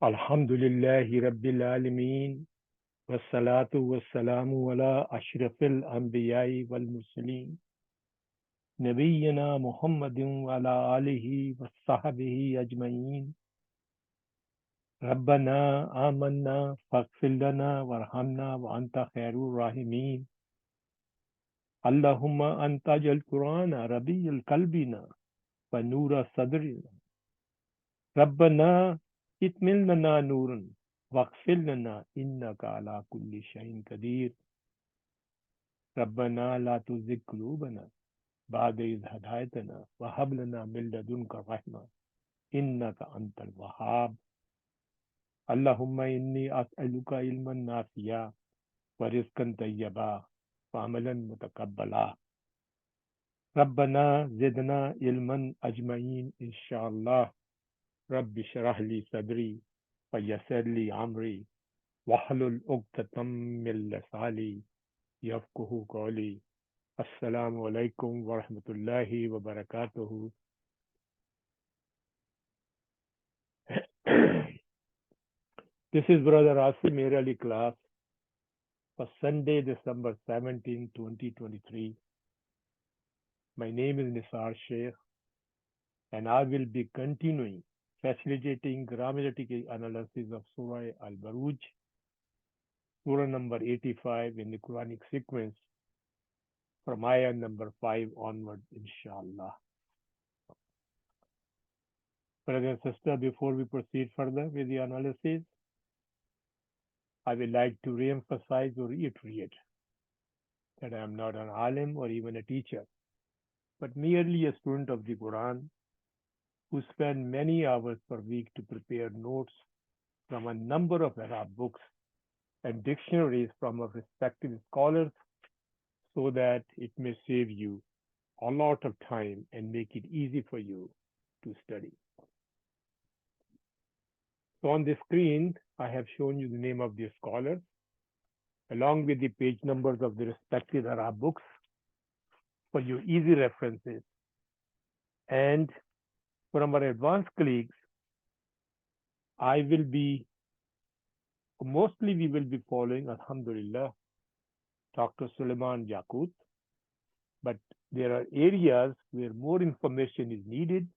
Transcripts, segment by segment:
Alhamdulillahi Rabbil Alameen. Wassalatu wassalamu ala ashrafil anbiya'i wal mursaleen. Nabiyyina Muhammadin wa ala alihi wa sahbihi ajma'in. Rabbana amanna faghfir lana warhamna wa anta khairur rahimin. Allahumma anta jal Qur'ana rabi'al qalbina wa nura sadrina. Rabbana itmil lana nuran waghfir lana innaka ala kulli shay'in qadir. ربنا لا تزغ قلوبنا بعد إذ هديتنا وهب لنا من لدنك رحمة إنك أنت الوهاب اللهم إني أسألك علما نافعا ورزقا طيبا وعملا متقبلا ربنا زدنا علما أجمعين إن شاء الله رب اشرح لي صدري ويسر لي أمري واحلل عقدة من لساني يفقه قولي Assalamu alaikum wa rahmatullahi wa barakatuhu. This is Brother Asim Merali class for Sunday, December 17, 2023. My name is Nisar Sheikh and I will be continuing facilitating grammatical analysis of Surah Al-Buruj, Surah number 85 in the Quranic sequence from ayah number 5 onward, inshallah. Brothers and sisters, before we proceed further with the analysis, I would like to re-emphasize or reiterate that I am not an alim or even a teacher, but merely a student of the Quran who spend many hours per week to prepare notes from a number of Arab books and dictionaries from our respective scholars so that it may save you a lot of time and make it easy for you to study. So on the screen, I have shown you the name of the scholars along with the page numbers of the respective Arab books for your easy references. And from our advanced colleagues, we will be following, Alhamdulillah, Dr. Suleiman Yaqut, but there are areas where more information is needed.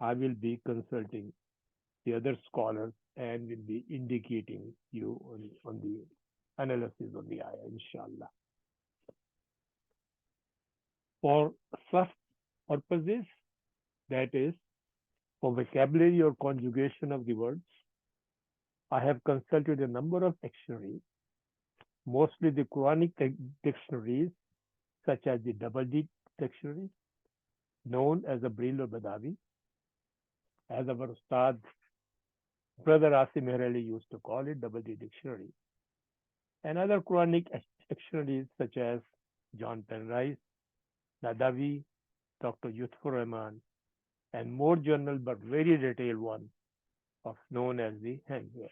I will be consulting the other scholars and will be indicating you on the analysis of the ayah, inshallah. For such purposes, that is, for vocabulary or conjugation of the words, I have consulted a number of dictionaries, mostly the Quranic dictionaries, such as the Double D dictionary, known as the Bril or Badawi, as our Ustad, Brother Asim Merali used to call it, Double D dictionary, and other Quranic dictionaries such as John Penrice, Nadawi, Dr. Yusufur Rahman, and more general but very detailed one known as the Hangware.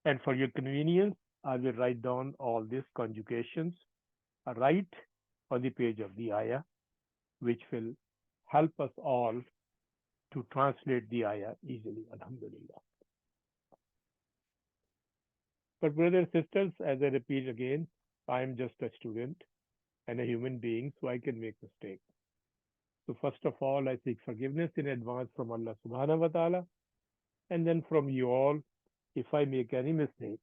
And for your convenience, I will write down all these conjugations right on the page of the ayah, which will help us all to translate the ayah easily, alhamdulillah. But brothers and sisters, as I repeat again, I am just a student and a human being, so I can make mistakes. So first of all, I seek forgiveness in advance from Allah subhanahu wa ta'ala, and then from you all if I make any mistake,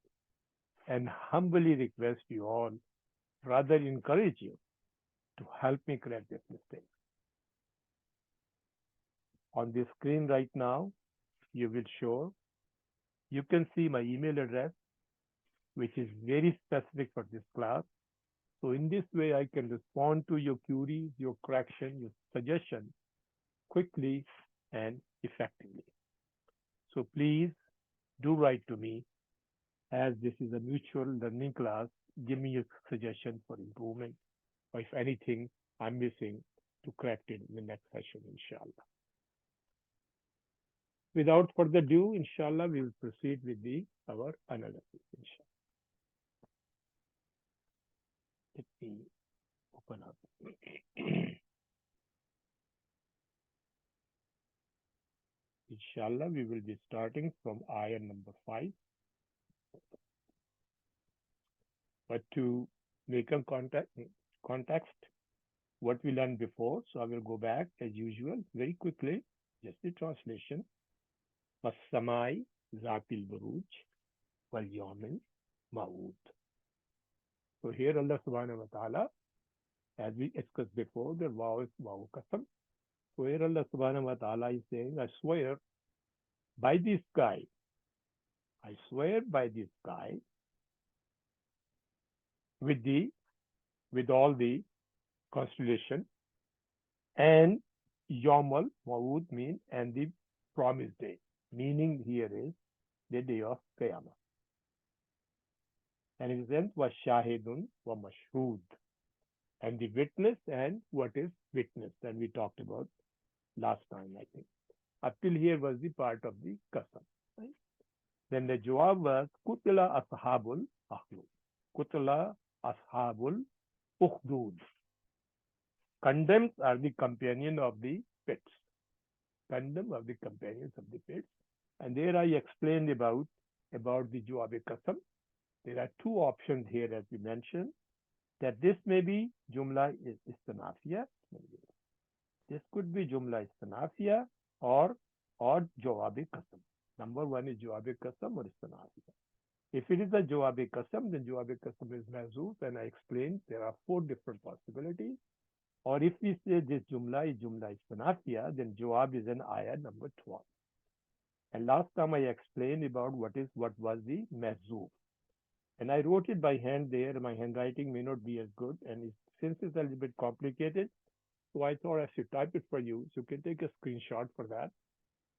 and humbly request you all, rather encourage you to help me correct this mistake. On the screen right now, you can see my email address, which is very specific for this class. So in this way, I can respond to your queries, your correction, your suggestion quickly and effectively. So please do write to me, as this is a mutual learning class. Give me your suggestion for improvement, or if anything I'm missing, to correct it in the next session, inshallah. Without further ado, inshallah, we will proceed with our analysis, inshallah. Let me open up. Inshallah, we will be starting from ayah number 5. But to make a context, what we learned before, so I will go back as usual very quickly, just the translation. وَالسَّمَاءِ ذَاتِ الْبُرُوجِ وَالْيَوْمِ الْمَوْعُودِ. So here Allah subhanahu wa ta'ala, as we discussed before, the vow is vow qasam. So here Allah subhanahu wa ta'ala is saying, I swear by the sky. I swear by the sky with all the constellation, and Yomal Maud mean and the promised day. Meaning here is the day of Qiyamah. And it then was Shahidun wa Mashhud. And the witness and what is witness. And we talked about last time, I think. Up till here was the part of the Qasam. Right? Then the Jawab was Kutla Ashabul Akhlud. Kutla Ashabul Ukhdud. Condemned are the companion of the pits. Condemned are the companions of the pits. And there I explained about the Jawab Qasam. There are two options here as we mentioned. That this may be Jumla Istinafiya. This could be Jumla Istinafiya or Jawab Qasam. Number one is Jawab Qasam or Istinafiya. If it is a Jawab Qasam, then Jawab Qasam is Mazoof, and I explained there are 4 different possibilities. Or if we say this Jumla Istinafiya, then Jawab is an ayah number 12. And last time I explained about what was the Mazoof. And I wrote it by hand there. My handwriting may not be as good. And since it's a little bit complicated, so I thought I should type it for you. So you can take a screenshot for that.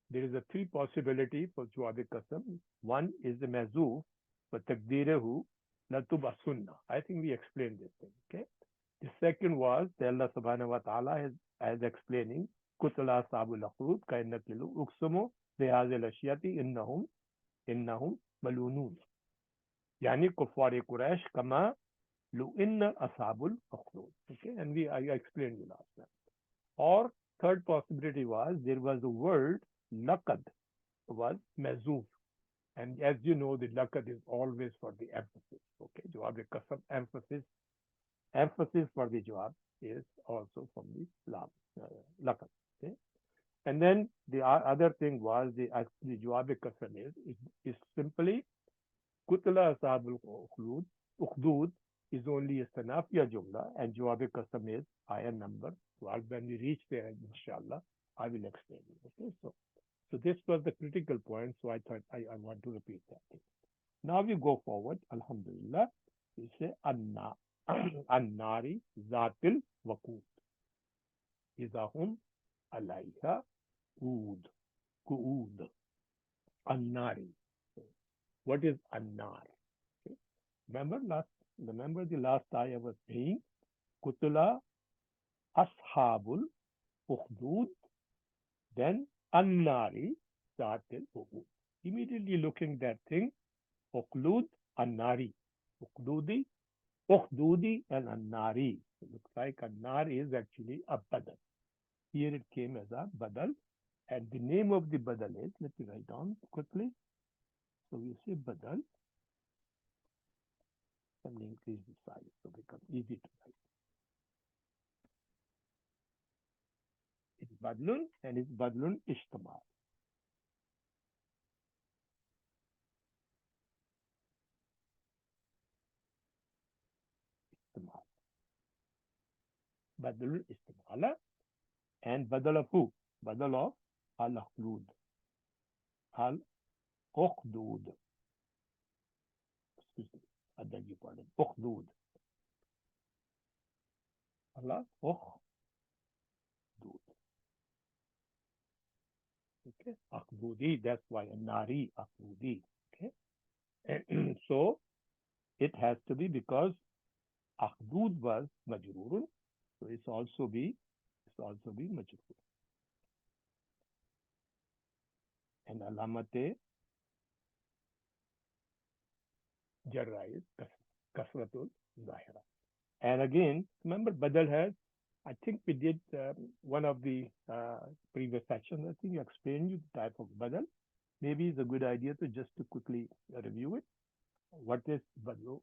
There is a 3 possibility for Jawab Qasam. One is the Mazoof, but Taqdeerahu Latubasunna. I think we explained this thing. Okay. The second was that Allah subhanahu wa ta'ala as explaining Kutla Sabul Akhrud Kainakilu Uksumu Bihazil Ashiyati Innahum Malunun. Yani Kuffar Quraysh Kama Lu'inna Ashabul Akhrud. Okay, and I explained it last time. Or third possibility was there was the word Laqad was Mazoof. And as you know, the Laqad is always for the emphasis. Okay, Jawab Qasam emphasis for the Jawab is also from the Laqad. Okay, and then the other thing was the Jawab Qasam is simply Kutla Ashabul Ukhdud is only a Sanafiya Jumla, and Jawab Qasam is ayah number 12. When we reach there, inshallah, I will explain it. Okay, so this was the critical point, so I thought I want to repeat that thing. Now we go forward, Alhamdulillah. We say An-Nari Zatil Waqud. Izahum Alayha Qu'ud. An-Nari. What is An-Nar? Okay. Remember the last ayah was saying Kutla Ashabul Ukhdud, then An-Nari Zatil Waqud. Immediately looking that thing, Ukhlud, An-Nari. Ukhdudi and An-Nari. It looks like An-Nar is actually a badal. Here it came as a badal. And the name of the badal is, let me write down quickly. So we say badal. And increase the size so it becomes easy to write. It's badlun and it's badlun ishtamal. Badlun istimala and badal of who? Badal of al-akhlud. Al-ukhdud. Excuse me. I beg your pardon. Ukhdud. Al-ukhdud. Okay. Akhdudi. That's why Nari Akhdudi. Okay. And so it has to be because Akhdud was majrurun. So it's also be majrur. And alamate jarra is kasratul zahira. And again, remember badal has I think we did one of the previous sections. I think you explained you the type of badal. Maybe it's a good idea to just to quickly review it. What is badal?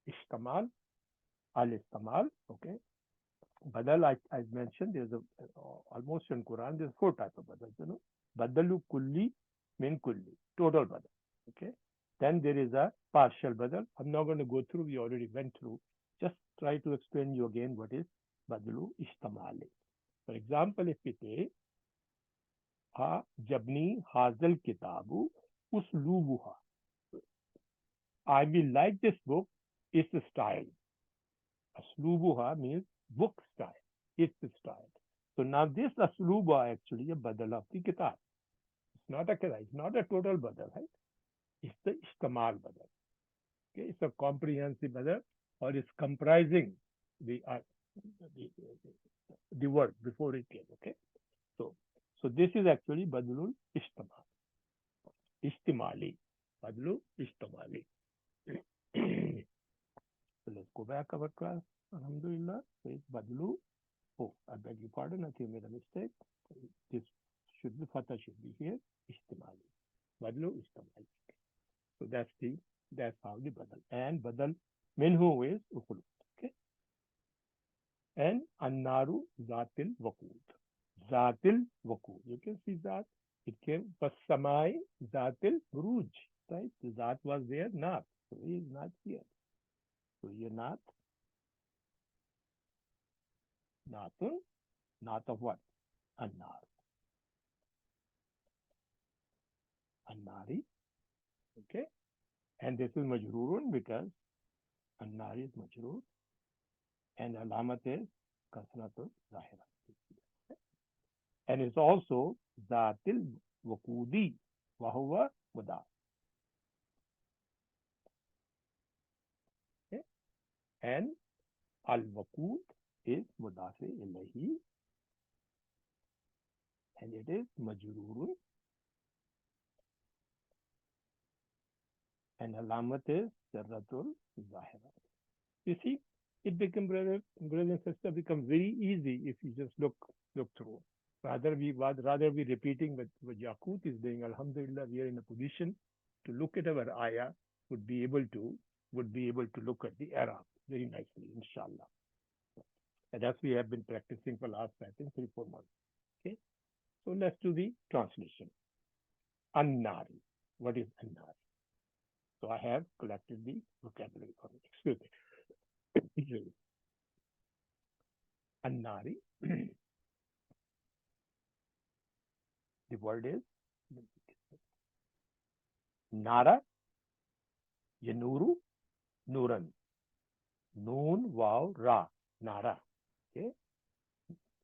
Ishtamal, al-istamal, okay. Badal, I mentioned, there's almost in Quran, there's four types of badal, you know. Badalu kulli min kulli, total badal, okay. Then there is a partial badal. I'm not going to go through, we already went through. Just try to explain you again what is badalu ishtamali. For example, if we say, jabni hazal kitabu uslubuha. I will like this book, its style. Aslubuha means book style, its style. So now this asluba actually a badal of the kitab. It's not a kitab, it's not a total badal, right? It's the istamal badal. Okay, it's a comprehensive badal, or it's comprising the, the, the word before it came. Okay, so this is actually badalul istamal, istimali, badlu istimali. So let's go back our class. Alhamdulillah. So it's badlu. Oh, I beg your pardon. I think I made a mistake. This should be fatha should be here. Istimali. Badlu istimali. So that's how the badal. And badal minhu is ukhul. Okay. And annaru zatil waqud. Zatil waqud. You can see that it came samai zatil buruj. Right? The zat was there, not. So he is not here. So you're not natun, not of what? Annar. Annari. Okay. And this is majrurun because annari is majrur. And alamat is kasratul zahira. And it's also zatil wakudi wahuwa mudaf. Okay. And al wakud is mudafi ilahi. And it is majrurun. And alamat is jarratul zahira. You see, it becomes, brothers and sisters, become very easy if you just look through. Rather we repeating what Yaqut is doing. Alhamdulillah, we are in a position to look at our ayah, would be able to look at the Arab very nicely, inshallah. And that's we have been practicing for last, I think, 3-4 months. Okay. So let's do the translation. Annari. What is Annari? So I have collected the vocabulary for it. Excuse me. Annari. The word is Nara, Yanuru, Nuran. Noon, Wow, Ra, Nara. Okay.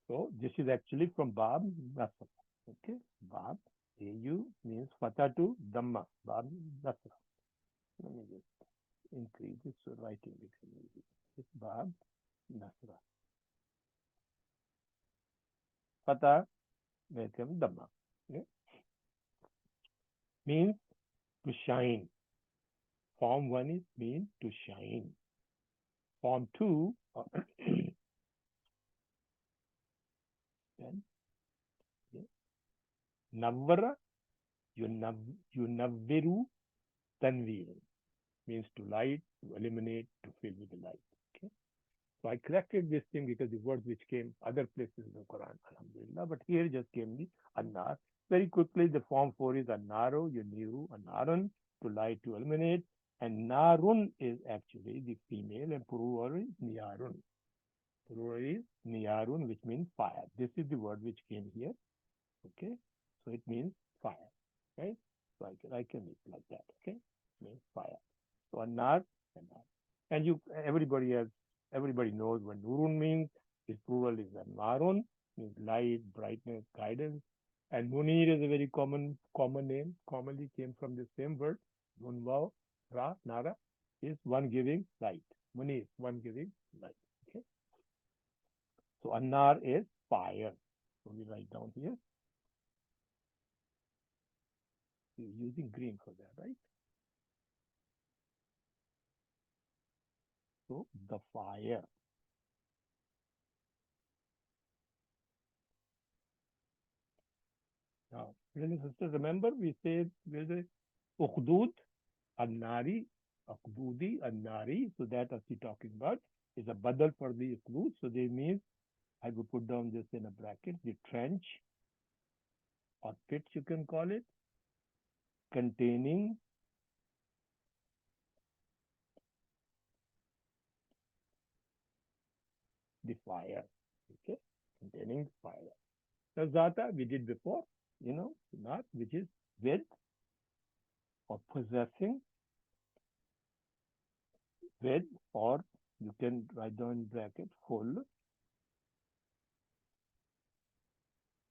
So this is actually from Bab Nasr. Okay. Bab, AU means Fatatu Dhamma. Bab Nasr. Let me just increase this so writing becomes easy. It's Bab Nasra. Fatah becomes Dhamma. Okay. Means to shine. Form 1 is mean to shine. Form 2 then Navvara, Yunavviru Tanvir means to light, to illuminate, to fill with the light. Okay. So I corrected this thing because the words which came other places in the Quran, alhamdulillah, but here just came the Annar. Very quickly, the form 4 is Annaru, Yuniru, Annarun, to light, to illuminate, and Narun is actually the female, and plural is Niyarun. Plural is Niyarun, which means fire. This is the word which came here. Okay. So it means fire. Right? So I can make it like that. Okay. It means fire. So Annar, Annar. And everybody knows what Nurun means. Its plural is Anwarun, means light, brightness, guidance. And Munir is a very common name, commonly came from the same word. Munwao, Ra, Nara is one giving light. Munir, one giving light. Okay. So Annar is fire. So we write down here. You're using green for that, right? So the fire. Brothers and sisters, remember we said there's a ukhdud, an-nari, akdudi, an-nari. So that as we talking about is a badal for the ukhdud. So they means I will put down this in a bracket, the trench or pits you can call it, containing the fire. Okay, containing fire. So zata we did before, not which is with or possessing with, or you can write down in bracket full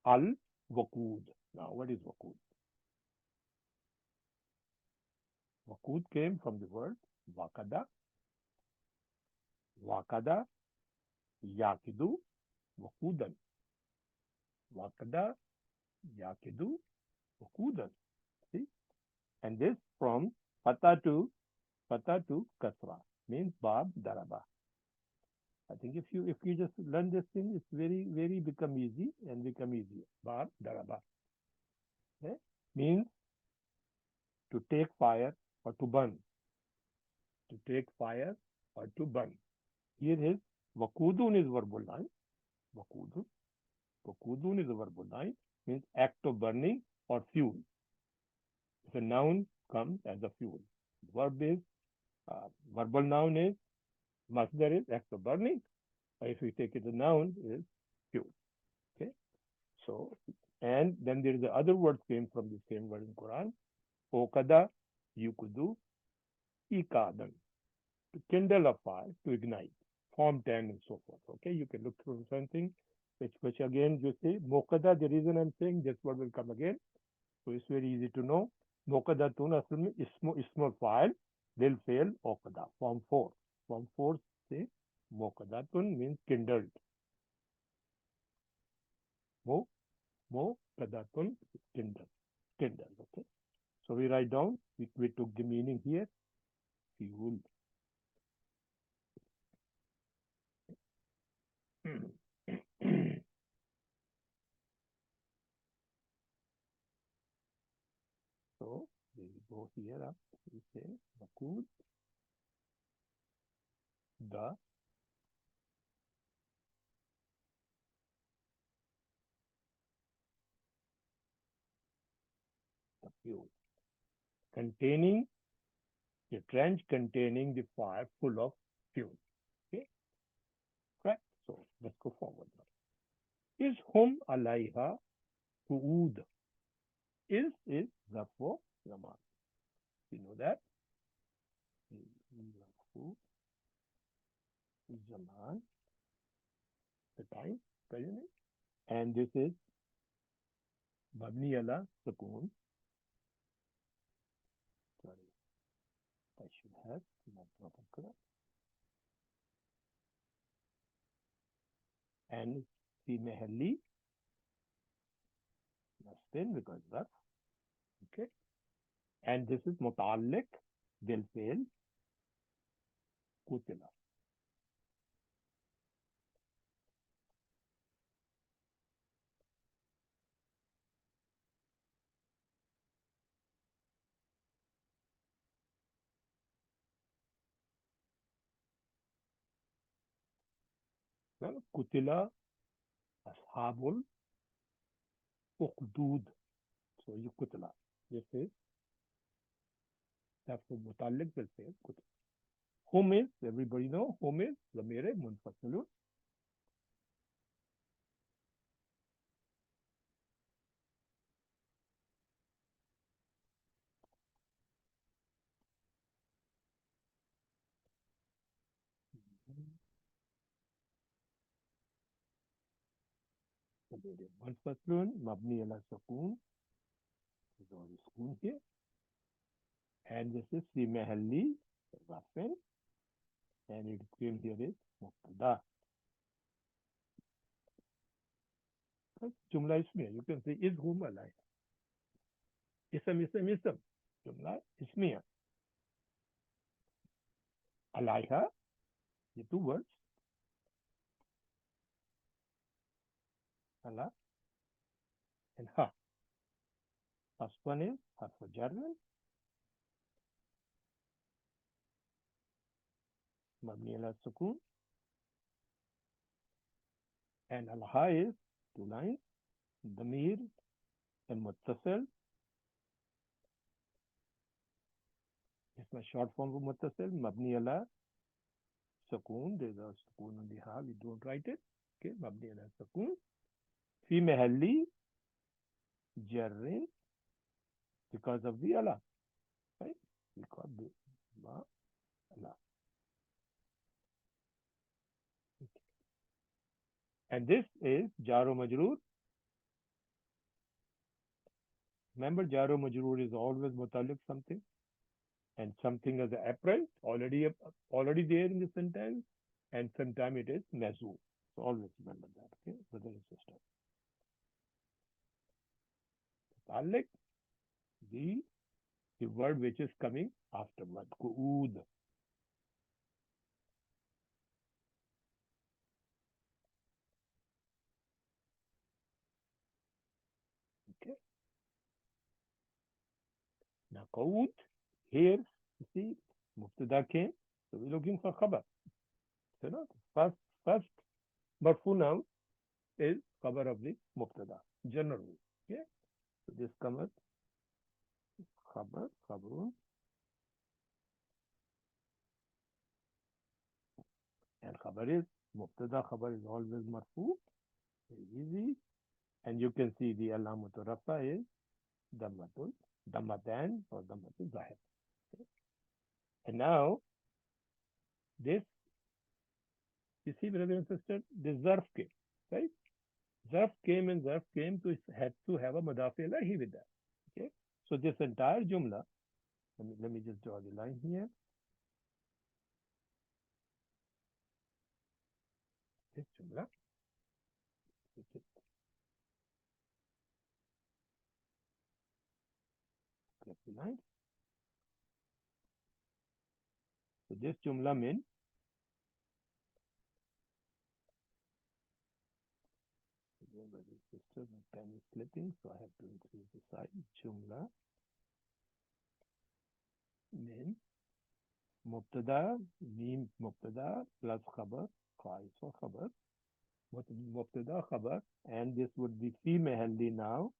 al wakud. Now what is wakud? Wakud came from the word wakada, wakada, yakidu, wakudan. Wakada, yakidu, wakudan. See? And this from Fatah to kasra means bab daraba. I think if you just learn this thing, it's very become easy and become easier. Bab daraba. Okay? Means to take fire or to burn. To take fire or to burn. Here is wakudun is verbal line. Wakudun. Wakudun is a verbal line. Means act of burning or fuel. If a noun comes as a fuel. Verb is verbal noun is masdar is act of burning. If we take it a noun is fuel. Okay. So and then there is the other word came from the same word in Quran. Okada, yukudu, ikadan. To kindle a fire, to ignite, form 10 and so forth. Okay, you can look through something which again you see, Mokada, the reason I'm saying this word will come again. So it's very easy to know. Mokada tun asl mein ismo file will fail okada. Form 4. Form 4 say Mokada tun means kindled. Mokada tun kindled. Kindled. Okay. So we write down, we took the meaning here. Fuel. So we go here up. We say Makud, the fuel. Containing a trench containing the fire full of fuel. Okay, correct. So let's go forward now. Is hum alaiha qu'ud. Is therefore zaman. You know that? Zaman, the time, present. And this is mabni ala sukoon. Sorry, I should have not proper correct. And fi mehalli, nasbin because that's okay. And this is muta'alliq bil fi'l kutila. Well, kutila ashabul uqdud. So you kutila. This is therefore muta'alliq bil fi'l kutila. Hum is, everybody know, hum is ضمير منفصل. ضمير منفصل مبني على السكون. There's already school here. And this is في محل رفع. And it came here is مبتدا. جملة اسمية. You can say is hum عليها. اسم. جملة اسمية. عليها. The two words. على and ha. First one is harf jar mabni ala sukun, and al-ha is two lines, damir and muttasil. इसमें short form of muttasil mabni ala sukun. There's a sukun on the ha, we don't write it. Okay, mabni ala sukun fi mahalli jarrin because of the ala, right? Because the ma ala. And this is jaro majroor. Remember, jaro majroor is always mutalik something, and something as an apparent already there in the sentence, and sometimes it is mazu. So always remember that, okay, brother and sister. Mutalik, the word which is coming afterward, ku'ud. Okay. Now ku'ud, here, you see, mubtada came, so we're looking for khabar. So no, first marfu noun is khabar of the mubtada, generally. Okay. So this comes khabar, khabarun, and khabar is mubtada, khabar is always marfu, very easy. And you can see the alamatul rafa is dammatan or dammatul zahir. Okay. And now this, you see, brother and sister, this zarf came, right? Zarf came, and zarf came to had to have a madafi ilahi with that. Okay. So this entire jumla, let me just draw the line here. This jumla, the line. So this jumla means sister, my pen is slipping, so I have to increase the size. Jumla means mubtada, mean mubtada plus khabar, qais or khabar, mubtada khabar, and this would be fi mahalli now,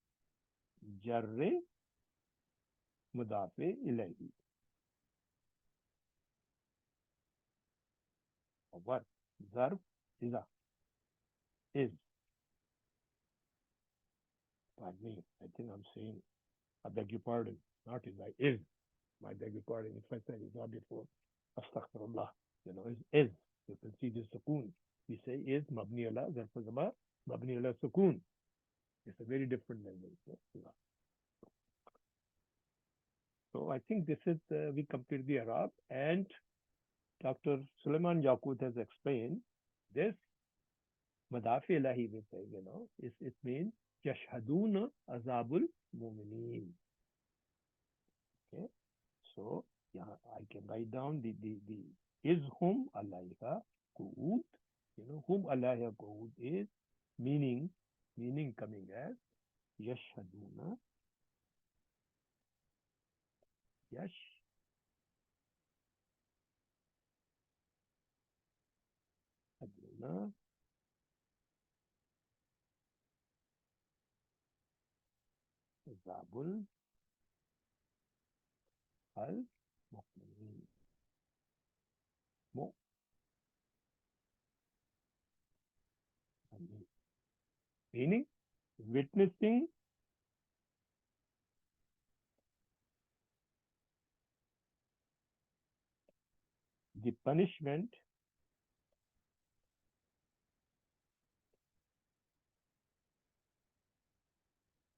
jarre mudafe ilayhi. What? Zarf is. Pardon me, I think I'm saying, I beg your pardon, not is. I beg your pardon if I said it's not before. Astaghfirullah. You know, is. You can see the sukoon. We say is mabni ala zarf zaman, mabni ala sukoon. It's a very different language. So I think this is, we complete the Arab, and Dr. Suleiman Yaqut has explained this madafi ilahi, we say, you know, it means yashhaduna azabul mu'minin. Okay. So yeah, I can write down the is whom alayha qu'ud. You know, whom alayha qu'ud is meaning coming as yashhaduna, yashhaduna azabul al mu'minin. Meaning witnessing the punishment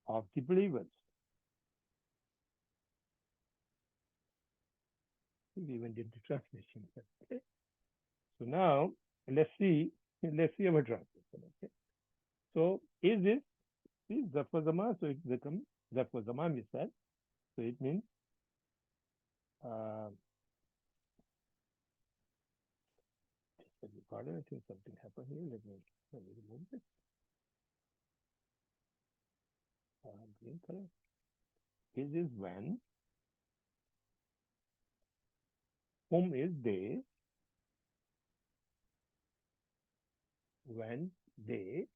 of the believers. We even did the translation. Okay. So now let's see our translation. Okay. So is this Zafazama? So it becomes Zafazama we said. So it means pardon, I think something happened here. Let me remove this. Green color. Is when, whom is they, when they,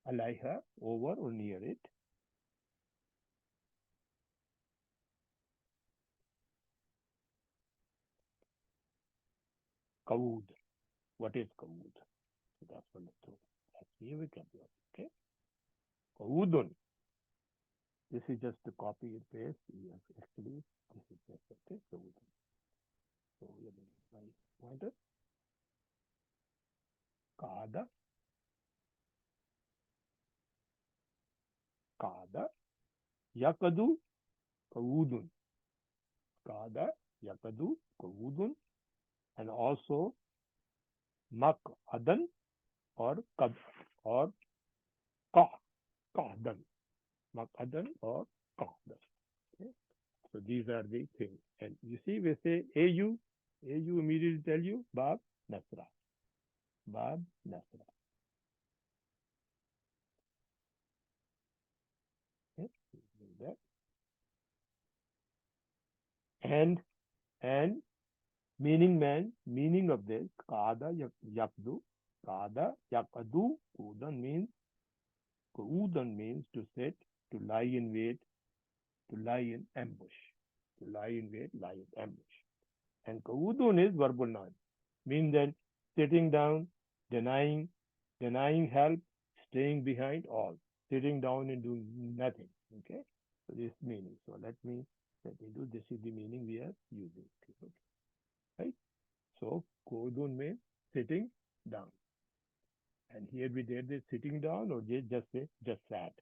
alaiha, over or near it, kawud. What is kawud? So that's what that's the vocabulary. Okay. Kawudun. This is just a copy and paste. Yes, actually, this is just okay. Kawudun. So let me my pointer. Kada, kada, yakadu, kawudun. Kada, yakadu, kawudun. And also mak adan or kad or ka kahdan. Mak adan or kahdan. Okay. So these are the things. And you see, we say AU immediately tell you Bab Nasra. Bab Nasra. Okay. And and meaning of this, Kada yakdu, Kada yakadu, Udan means to sit, to lie in wait, to lie in ambush. To lie in wait, lie in ambush. And Kaudun is verbal noun, means that sitting down, denying, denying help, staying behind, all. Sitting down and doing nothing. Okay? So this meaning. So let me do this is the meaning we are using. Okay? Right? So Kodun means sitting down. And here we did this sitting down or just say just sat.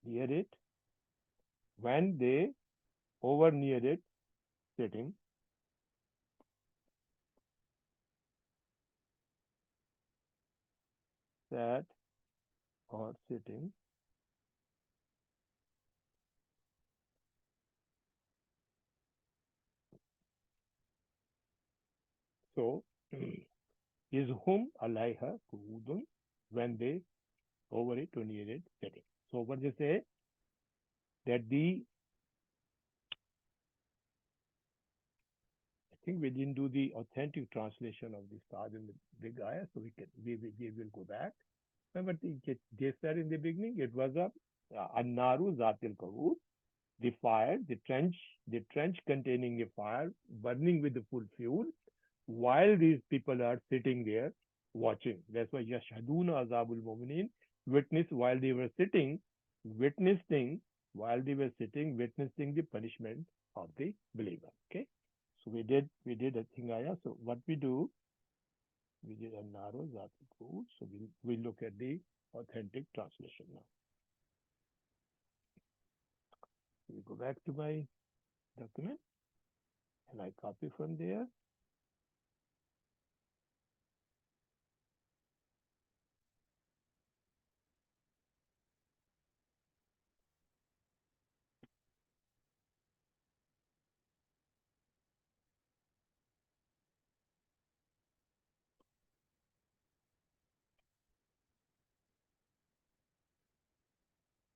Near it. When they over near it, sitting. Sat or sitting. So is whom alaiha kuudun when they over it or near it sitting. So what they say that I think we didn't do the authentic translation of this card in the big ayah, so we will go back. Remember they said in the beginning it was a annaru zatil kahut, the fire, the trench containing a fire burning with the full fuel, while these people are sitting there watching. That's why Yashhaduna Azabul Mu'minin, witness while they were sitting, witnessing while they were sitting, witnessing the punishment of the believer. Okay. So we did a thing ayah. So what we did a narrow Zatul. So we look at the authentic translation now. So we go back to my document and I copy from there.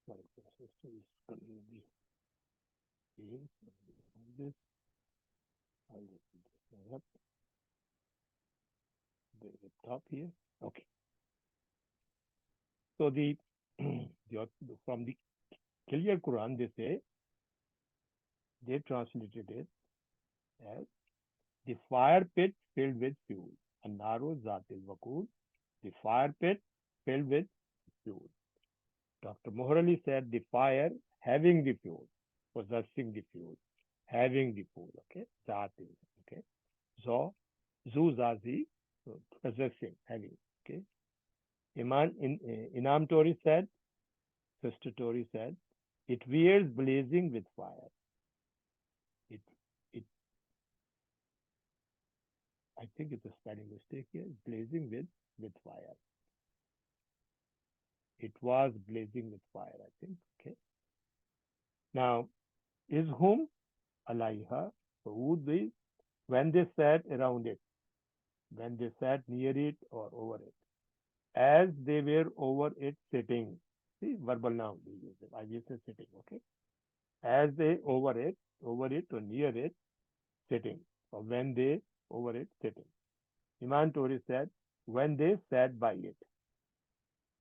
My system is completely changed. This I'll just put this up. The top here. Okay. So from the clear Quran, they translated it as the fire pit filled with fuel. And narrow zatil wakul, the fire pit filled with fuel. Dr. Mohrali said the fire having the fuel, possessing the fuel, having the fuel. Okay, zatil. Okay, so zuzazi, so possessing, having. Okay, Inam Tori said, Sister Tori said, it wears blazing with fire. It, it, I think it's a spelling mistake here. Blazing with fire. It was blazing with fire, I think. Okay. Now, is whom alaiha, so who they, when they sat around it, when they sat near it or over it, as they were over it sitting. See, verbal noun we use it. I use it sitting, okay? As they over it or near it, sitting. Or when they over it, sitting. Iman Tori said, when they sat by it.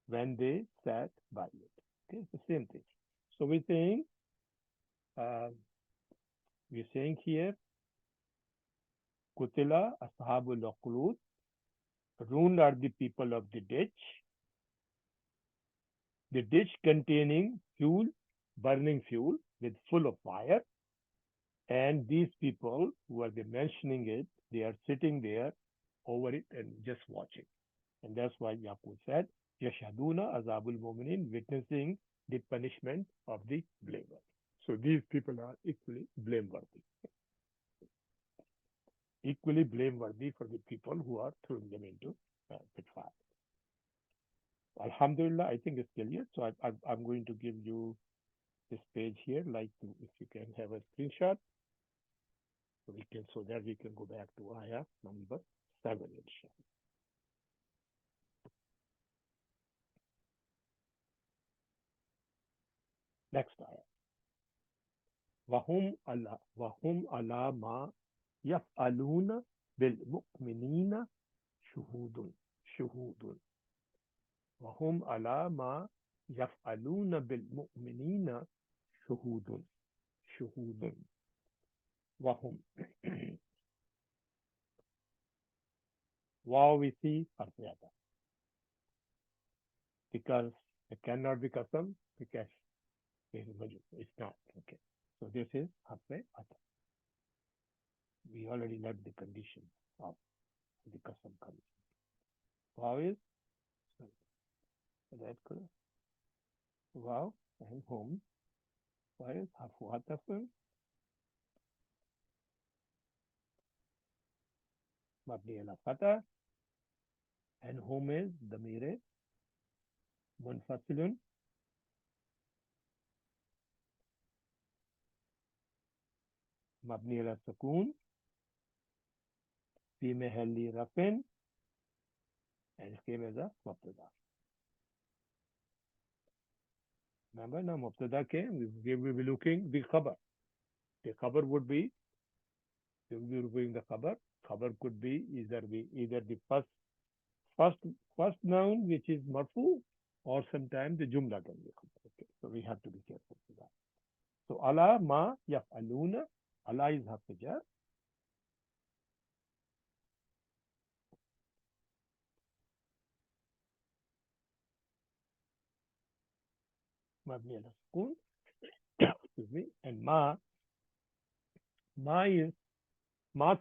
When they sat by it. Okay, it's the same thing. So uh, we're saying here, Kutila Ashabul Uqlud, ruined are the people of the ditch containing fuel, burning fuel with full of fire. And these people who are mentioning it, they are sitting there over it and just watching. And that's why Yaqub said, Yashaduna Azabul Mu'minin, witnessing the punishment of the blameless. So these people are equally blameworthy for the people who are throwing them into pitfall. Alhamdulillah, I think it's clear. So I'm going to give you this page here, like if you can have a screenshot, so that we can go back to ayah number 7. Inshallah. Next ayah. وهم على ما يفعلون بالمؤمنين شهود وهم على ما يفعلون بالمؤمنين شهود وهم wow we see harfiyata because it cannot be qasam because it's not okay. So this is harfiyata. We already learned the condition of the qasam condition. Wow is that correct? Wow and whom. Why is harfuata مبني على فتح and whom is ضمير منفصل مبني على السكون في محل رفع and came as a مبتدا. Remember now مبتدا came, we will be looking the khabar. The khabar would be, we will be reviewing the khabar. Khabar could be either the first first noun which is marfu, or sometimes the jumla can be khabar. Okay, so we have to be careful with that. So ala ma yaf'aluna, ala is harf jar. مبني على السكون excuse me, and ma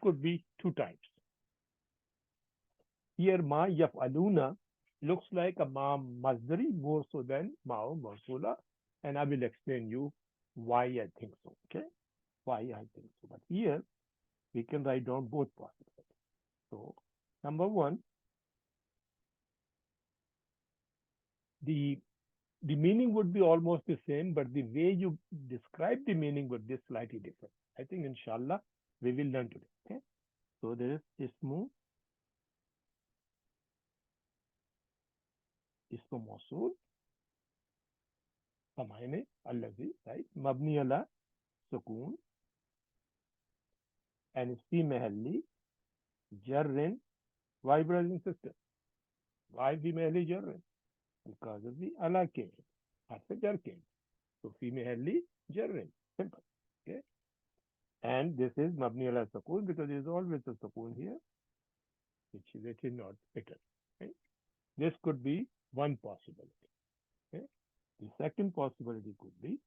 could be two types. Here ma yaf'aluna looks like a ma masdari more so than ma'u mawsula, and I will explain you why I think so. Okay, why I think so. But here we can write down both possibilities. So number one, the meaning would be almost the same, but the way you describe the meaning would be slightly different. I think inshallah we will learn today. Okay, so there is ismu mawsul समाने الذي right مبني على سكون and في محل جر. Why, brothers and sisters? Why في محل جر? Because of the ala came, after jar came. So في محل جر, simple. Okay, and this is مبني على سكون because there is always a سكون here, which is not written. Okay? This could be one possibility. Okay? The second possibility could be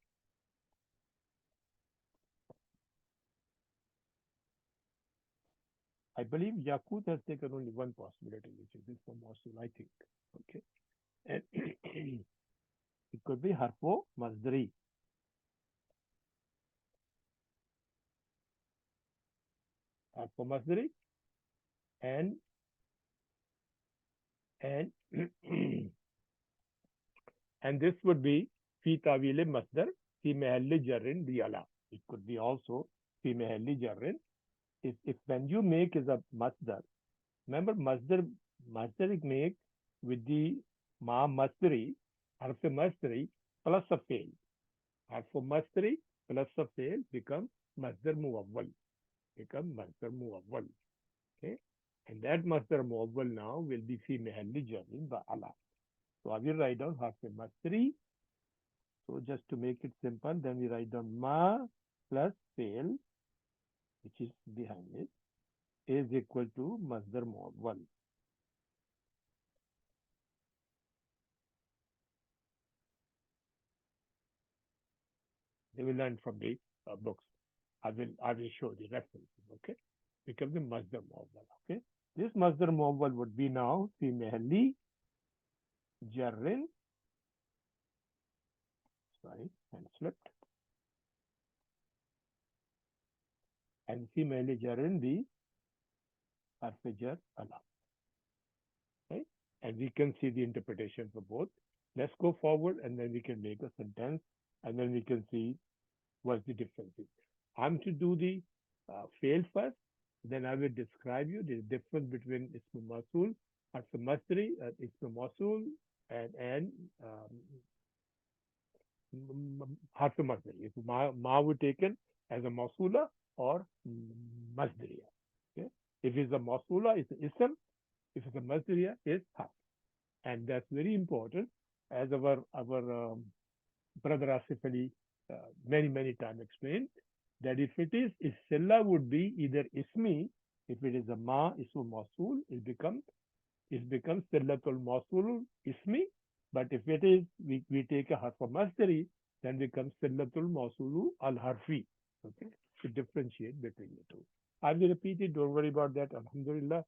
I believe Yakut has taken only one possibility, which is this from Mosul, I think. Okay. And it could be Harfo Masdari. Harfo Masdari and and this would be Fi Tawil Masdar Fi Mahalli Jarrin Diala. It could be also Fi Mahalli Jarrin. If when you make is a Masdar, remember Masdar make with the Ma Masdari, Harf masdari plus a fail. Harf masdari plus a fail become masdar muawwal. Become masdar muawwal. Okay. And that masdar muawwal now will be fi mahalli jarrin by ala. So I will write down harf masdari. So just to make it simple, then we write down ma plus fail, which is behind it, is equal to masdar muawwal. They will learn from the books. I will show the references. Okay, become the masdar muawwal. Okay, this masdar muawwal would be now fi mahalli jarrin. Sorry, and slipped. And fi mahalli jarrin the harf jar ala. Right, and we can see the interpretation for both. Let's go forward, and then we can make a sentence, and then we can see what the difference is. I'm to do the fail first, then I will describe you the difference between ism masul, harf masdari, ism masul, and harf masdari. If ma would taken as a masula or masdariya. Okay? If it's a masula, it's ism. If it's a masdariya, it's harf. And that's very important, as our brother Asif Ali many times explained, that if it is Silla would be either ismi, if it is a ma ismu mausul, it becomes Sillatul mausul ismi, but if it is we take a harf masdari, then becomes Sillatul mausulu al harfi. Okay, to differentiate between the two. I will repeat it. Don't worry about that. Alhamdulillah.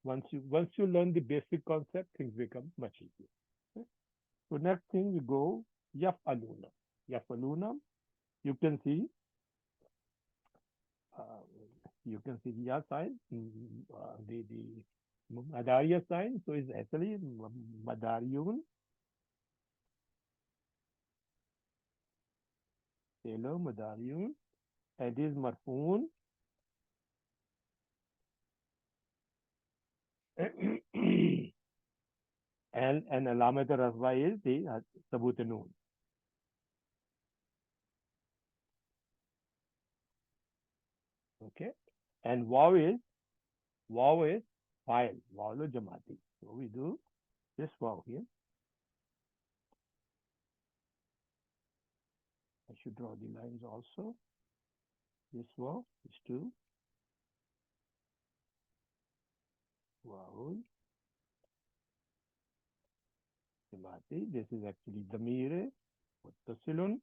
Once you learn the basic concept, things become much easier. Okay? So next thing we go yaf'aluna. Yaf'aluna. You can see uh, the ya sign, the madariya sign. So it's actually madariyun, hello madariyun, and is marfoon. And alamat raswa is the sabut noon. Okay, and wow is file, wow lo jamati. So we do this wow here. I should draw the lines also. This wow is two. Wow jamati. This is actually damir muttasilun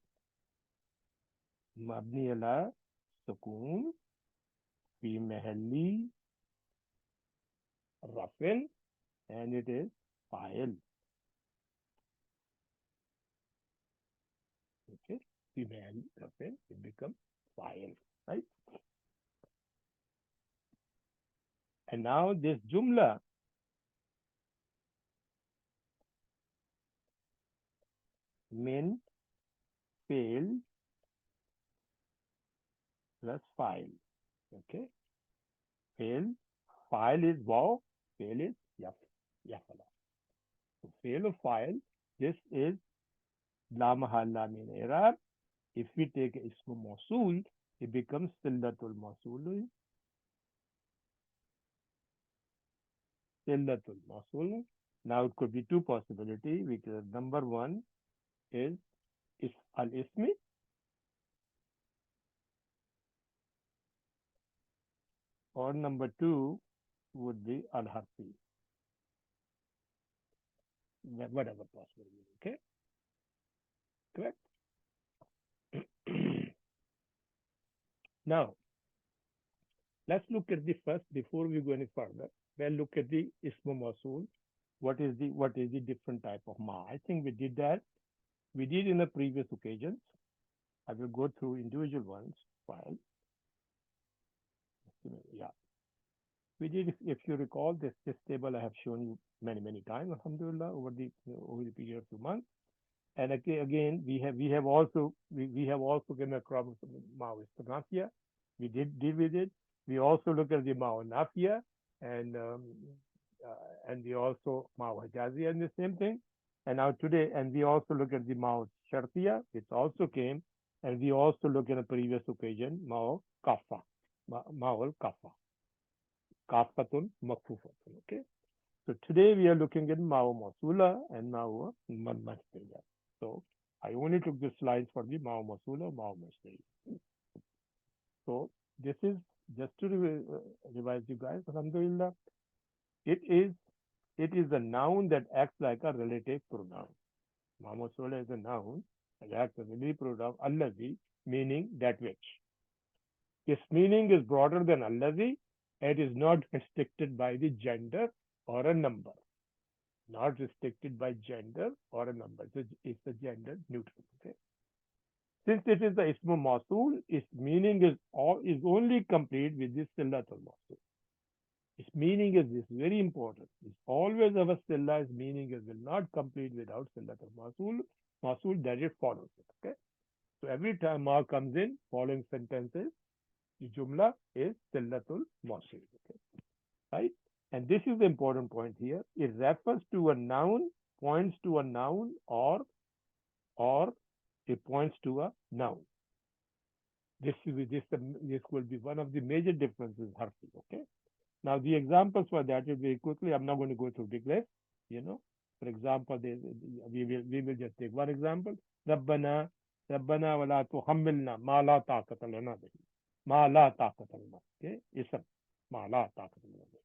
mabni ala sukun fi mahalli rafin, and it is file. Okay, fi mahalli rafin, it becomes file, right? And now this jumla min fail plus file. Okay, fail, file is wow, fail is yaf, yafala. So fail of file, this is la mahalla min i'rab. If we take ismu mausul, it becomes sillatul mausul. Sillatul mausul. Now it could be two possibilities, because number one is al ismi, or number two would be al harfi. Whatever possible. Okay, correct. Now let's look at the first before we go any further. We'll look at the ismu mausul. What is the different type of ma? I think we did that. We did in the previous occasions. I will go through individual ones. File. Yeah, we did. If you recall, this table I have shown you many times. Alhamdulillah, over the period of 2 months. And again, we have also given across ma istaghathia. We did with it. We also look at the ma nafia, and we also ma hajazia, and the same thing. And now today, and we also look at the Mao Shartiya, which also came, and we also look at a previous occasion, Mao Kafa, Mao Kafa, Kafatun Makfufatun. Okay. So today we are looking at Mao Masula and Mao Masriya. So I only took the slides for the Mao Masula, Mao Masriya. So this is just to revise you guys. Alhamdulillah, it is it is a noun that acts like a relative pronoun. Mao Masula is a noun that acts as a relative pronoun. Allazi, meaning that which. Its meaning is broader than allazi. It is not restricted by the gender or a number. Not restricted by gender or a number. It's a gender neutral. Okay? Since it is the ismu mausul, its meaning is only complete with this sillatul mausul. Its meaning is very important. It's always our silla's meaning is will not complete without sillatul mausul that it follows it. Okay. So every time ma comes in, following sentences, the jumla is sillatul mausul. Okay. Right? And this is the important point here. It refers to a noun, points to a noun, or it points to a noun. This will be one of the major differences harfi. Okay. Now the examples for that will very quickly. I'm not going to go through big list. You know, for example, we will just take one example. Rabbana Rabbana wala tuhammilna ma la taqata lana bihi. Ma la taqata lana. Okay. Ism. Ma la taqata lana bihi.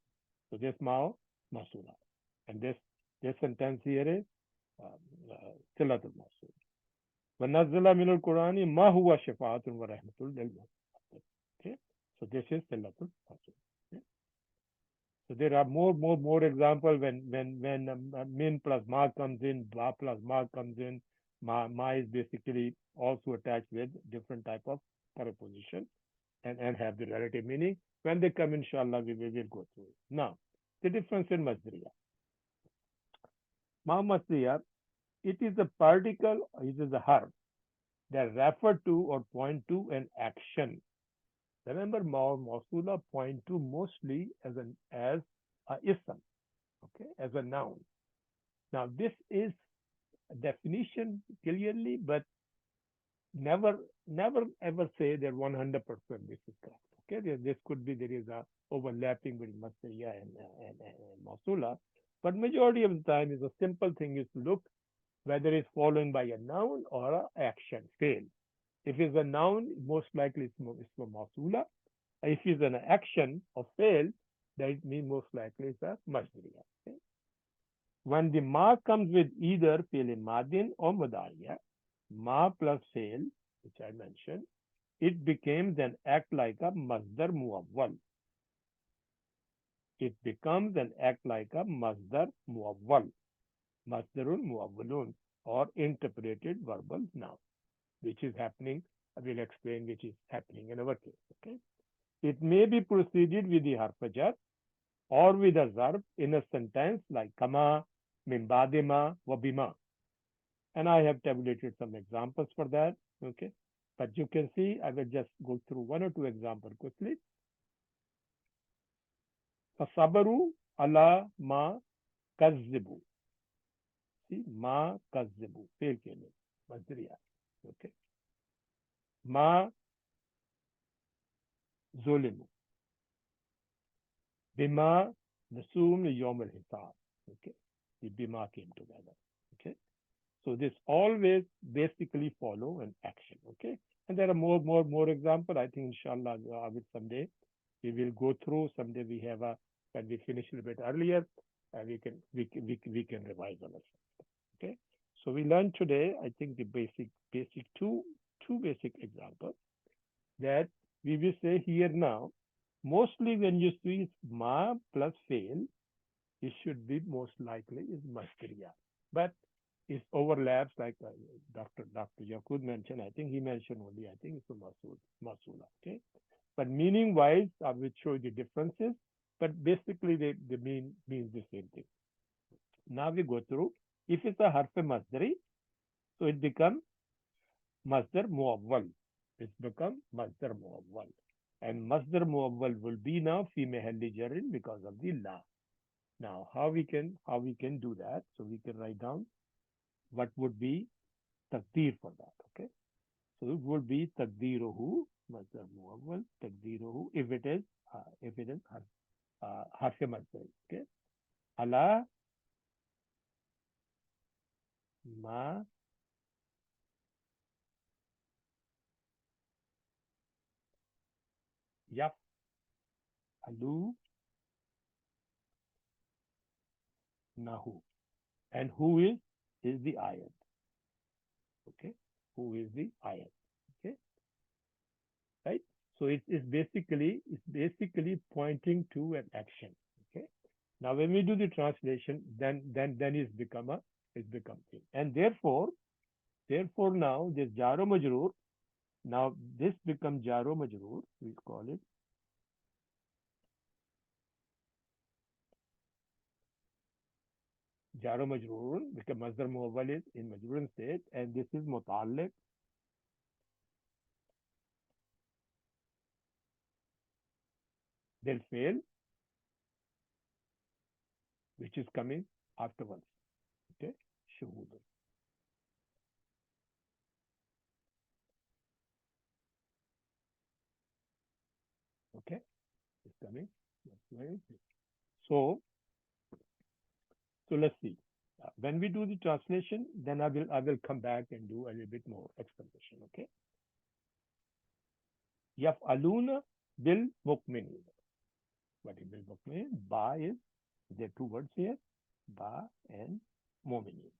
So this mao masula. And this sentence here is silatul masul. وَنَزَّلَ مِنَ الْقُرْآنِ مَا هُوَ شِفَاءٌ وَرَحْمَةٌ لِلْمُؤْمِنِينَ. Okay, so this is silatul masul. Okay? So there are more examples when min plus ma comes in, ba plus ma comes in. Ma is basically also attached with different type of preposition and have the relative meaning. When they come, inshallah, we will go through it. Now, the difference in Masdariya. Ma Masdariya, it is a particle, it is a verb that refer to or point to an action. Remember, Mausula point to mostly as a ism, okay, as a noun. Now, this is a definition clearly, but never ever say that 100% this is correct. Okay, this could be there is a overlapping between Masriya and Mausula, but majority of the time is a simple thing is to look whether it's followed by a noun or an action, fail. If it's a noun, most likely it's Mausula. If it's an action or fail, that means most likely it's a Masdariya. Okay? When the ma comes with either fail madin or mudariya, ma plus fail, which I mentioned, it becomes an act like a masdar muawwal. It becomes an act like a masdar muawwal, masdarun muawwalun, or interpreted verbal noun, which is happening. I will explain which is happening in our case. Okay. It may be preceded with the harf or with a verb in a sentence like kama, min badima, wa bima. And I have tabulated some examples for that. Okay. But you can see, I will just go through one or two examples quickly. Fasabaru ala ma kazzibu. See, ma kazzibu. Fail ke liye. Masdariya. Okay. Ma zulimu. Bima nasum yom al-hisab. Okay. The bima came together. Okay. So this always basically follow an action. Okay. And there are more examples. I think inshallah with someday we will go through. Someday we have when we finish a little bit earlier, we can revise on it. Okay. So we learned today, I think the basic two basic examples that we will say here now. Mostly when you see ma plus fail, it should be most likely is masdariya. But it overlaps like Dr. Yaqub mentioned. I think he mentioned only, I think it's a masula. Okay. But meaning wise, I will show you the differences. But basically they means the same thing. Now we go through. If it's a harf masdari, so it becomes masdar muawwal. It's become masdar muawwal. And masdar muawwal will be now fi mahalli jarrin because of the la. Now how we can do that? So we can write down what would be taqdeer for that? Okay. So it would be taqdeeruhu, masdar muawwal, taqdeeruhu, if it is harf masdar. Okay. Ala ma yaf alu nahu. And who is the ayat? Okay. Who is the ayat? Okay. Right. So it's basically pointing to an action. Okay. Now when we do the translation, then it's become thing. And therefore now this jaro majroor, now this becomes jaro majroor. We call it jaro majroor because masdar muawwal is in majroor state, and this is mutaalliq del fail, which is coming afterwards. Okay. Shuhud. Okay. It's coming. So So let's see. When we do the translation, then I will come back and do a little bit more explanation. Okay. Yaf'aluna bil mu'minin. What is bil mu'minin? Ba is there are two words here. Ba and mu'minin.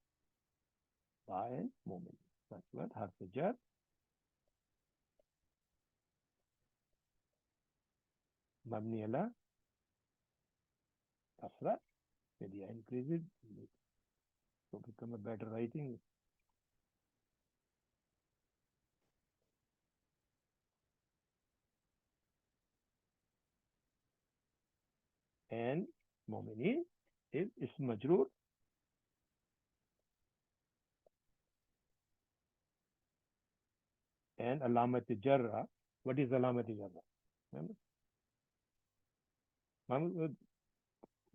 Ba and mu'minin. That's what harf jar. Mabni ala kasra. Maybe I increase it to become a better writing. And mu'minin is majroor. And alamat jarra. What is alamat jarra? Remember?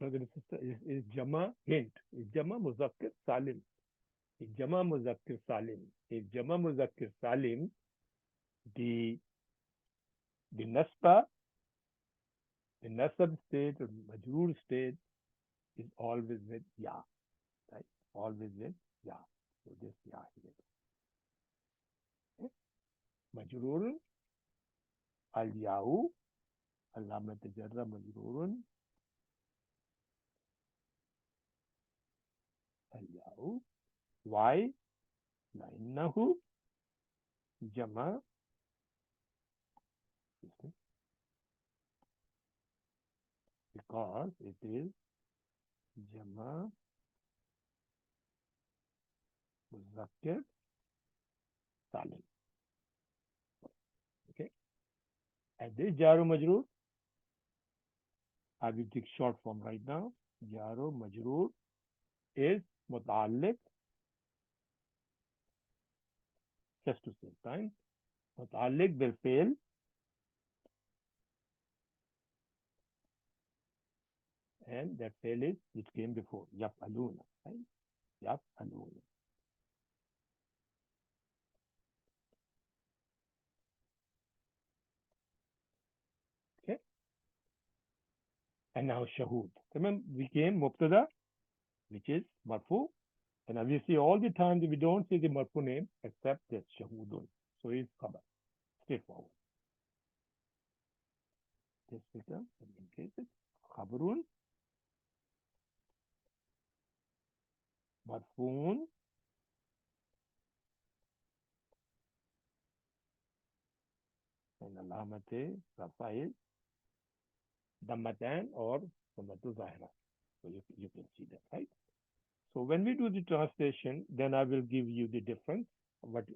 Brother and sister, is Jama hint. Is Jama Muzakkir Salim. Is Jama Muzakkir Salim. Is Jama Muzakkir Salim, the the Nasba, the Nasab state or Majroor state is always with Ya. Right? Always with Ya. So this Ya here. Okay? Majroor al Yahu, Alamat Jarra Majroorun al Yahu. Why? Nainnahu Jama. Because it is Jama Muzakkir Salim. Okay. And this Jaro Majroor, I will take short form right now. Jaro Majroor is Mutaalliq, just to save time. Mutaalliq will fail, and that fail is which came before. Yaf'aluna. Right? Yaf'aluna. Okay. And now Shahood. Remember, we came Mubtada, which is Marfu. And obviously, all the time we don't see the Marfu name except this Shahoodun. So it's Khabar. Straightforward. This becomes, in case it's Khabarun, Marfoon, and Alamate, Rafael, Dammatan or Dammatu Zahira. So you can see that, right? So when we do the translation, then I will give you the difference,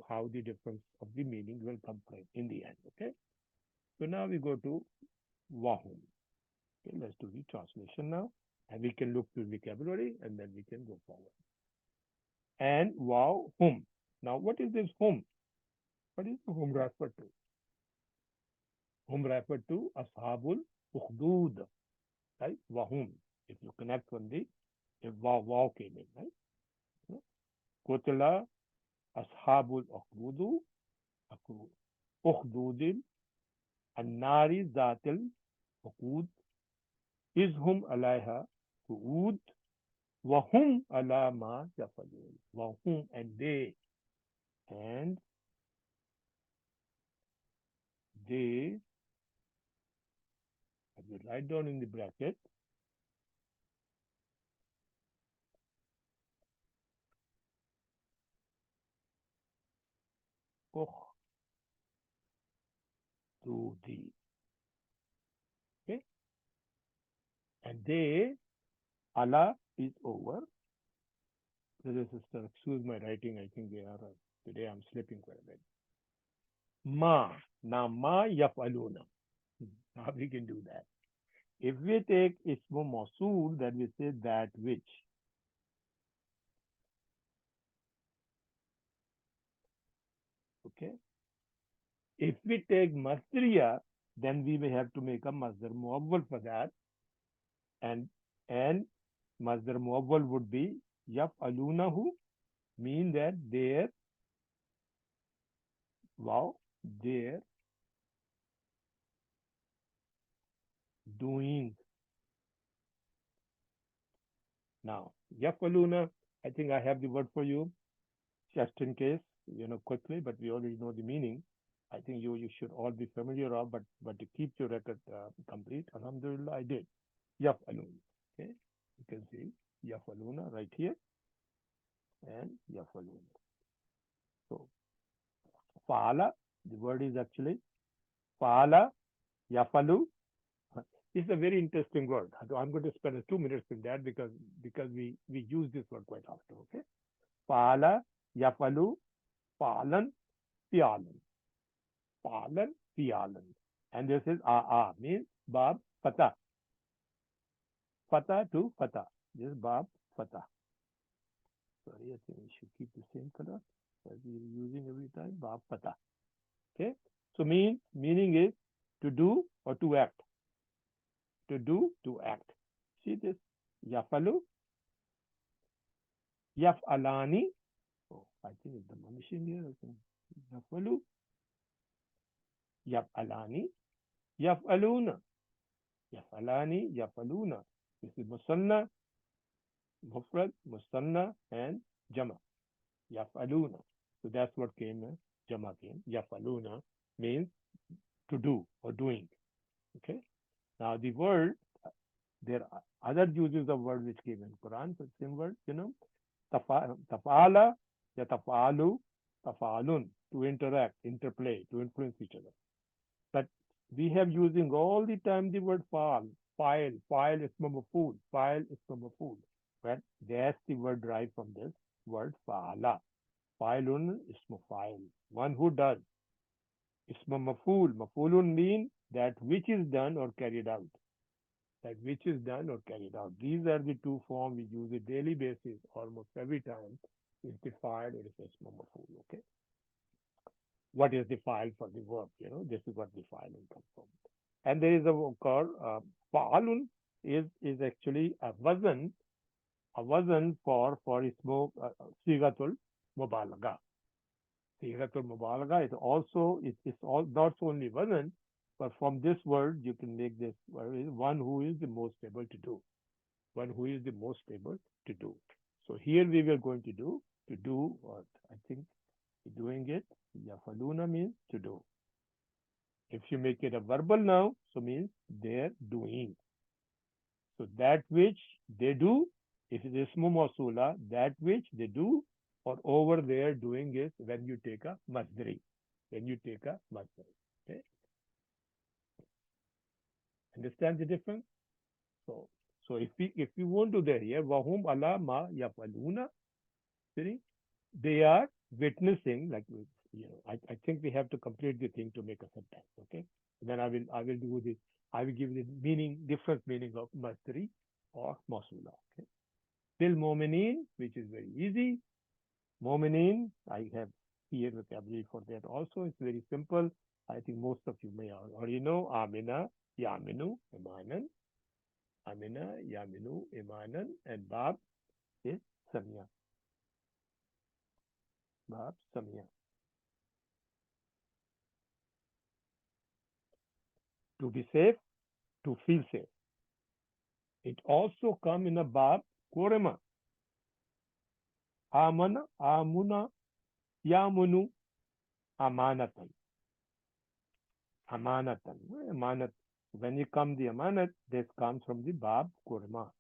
how the difference of the meaning will come from in the end. Okay. So now we go to Wahum. Okay, let's do the translation now. And we can look to vocabulary and then we can go forward. And wow, hum. Now what is this hum? What is the hum referred to? Hum referred to Ashabul Ukhdud, right? Wahum. If you connect from the if wow came in, right? Kutla ashabul ukhdudin annari zatil uqud izhum alaiha qu'ud wahum ala ma yafalun. Wahum, and they, I will write down in the bracket, ukhdudi. Okay, and they, Allah is over. Brother, sister, excuse my writing. I think today I'm sleeping quite a bit. Ma, now ma yafaluna. Now we can do that. If we take ismu mausul, then we say that which. Okay. If we take masdariya, then we may have to make a masdar muawwal for that, and masdar muawwal would be yaf'alunahu, mean that their their doing. Now yaf'aluna, I think I have the word for you just in case, quickly, but we already know the meaning. I think you should all be familiar of, but to keep your record complete, alhamdulillah, I did. Yaf'alun. Okay, you can see yaf'aluna right here, and yaf'aluna. So fa'ala, the word is actually fa'ala, yafalu. It's a very interesting word. I'm going to spend 2 minutes in that because we use this word quite often. Okay, fa'ala, yafalu, fa'alan, fi'alan. Fa'alan, fi'alan. And this is means bab fatah. Fatah to fatah. This is bab fatah. Sorry, I think we should keep the same color as we're using every time. Bab fatah. Okay. So meaning is to do or to act. To do, to act. See this? Yafalu, yaf'alani. Oh, I think it's the machine here. Yafalu, yaf'alani, yaf'aluna. Yaf'alani, yaf'aluna. This is musanna, mufrad, musanna, and jama. Yaf'aluna. So that's what came, jama came. Yaf'aluna means to do or doing. Okay. Now the word, there are other uses of word which came in Quran. So same word, tafa'ala, ya tafa'alu, tafa'alun, to interact, interplay, to influence each other. But we have using all the time the word fa'al, fa'il is maf'ul, fa'il is maf'ul. But that's the word derived from this word fa'ala. Fa'ilun ismu fa'il, one who does. Ismu maf'ul, maf'ulun mean that which is done or carried out. That which is done or carried out. These are the two forms we use on a daily basis almost every time. Is the fa'il or is ismu maf'ul. Okay. What is the fa'il for the verb? This is what the fa'il comes from. And there is a word called fa'alun is actually a wazn for ismu sigatul mubalagha. Sigatul mubalagha is also it's all not only wazn, but from this word you can make this word one who is the most able to do. One who is the most able to do. So here we were going to do what I think doing it. Yafaluna means to do. If you make it a verbal noun, so means they're doing. So that which they do, if it is ismu mausula, that which they do, or over there doing is when you take a masdari. When you take a masdari. Okay. Understand the difference? So if we want to there here, wahum ala ma yafaluna, they are witnessing, like I think we have to complete the thing to make a sentence. Okay. Then I will do this. I will give the different meaning of masdari or mausula. Okay. Till mu'minin, which is very easy. Mu'minin, I have here vocabulary for that also. It's very simple. I think most of you may already know. Amina, yaminu, imanan. Amina, yaminu, imanan, and bab is samya. Bab Samia. To be safe, to feel safe. It also come in a Bab Korema. Amana, Amuna, Yamunu, Amanatan. Amanatan. Amanat. When you come the Amanat, this comes from the Bab Korema.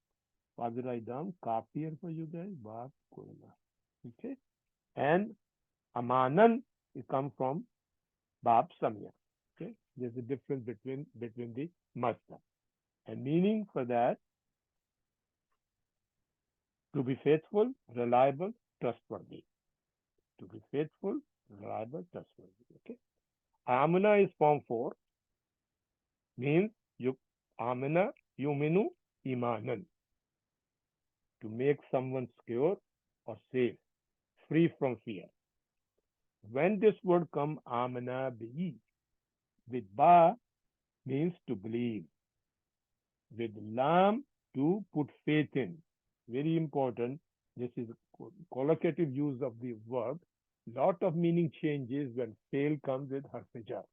I will write down copy here for you guys. Bab Korema. Okay. And Amanan, it comes from Bab Samya. Okay. There's a difference between the masdar. And meaning for that, to be faithful, reliable, trustworthy. To be faithful, reliable, trustworthy. Okay. Amana is form 4, means you amana yuminu imanan. To make someone secure or safe, free from fear. When this word come amana bi, with ba means to believe. With lam, to put faith in. Very important. This is a collocative use of the verb. Lot of meaning changes when fail comes with harfijar.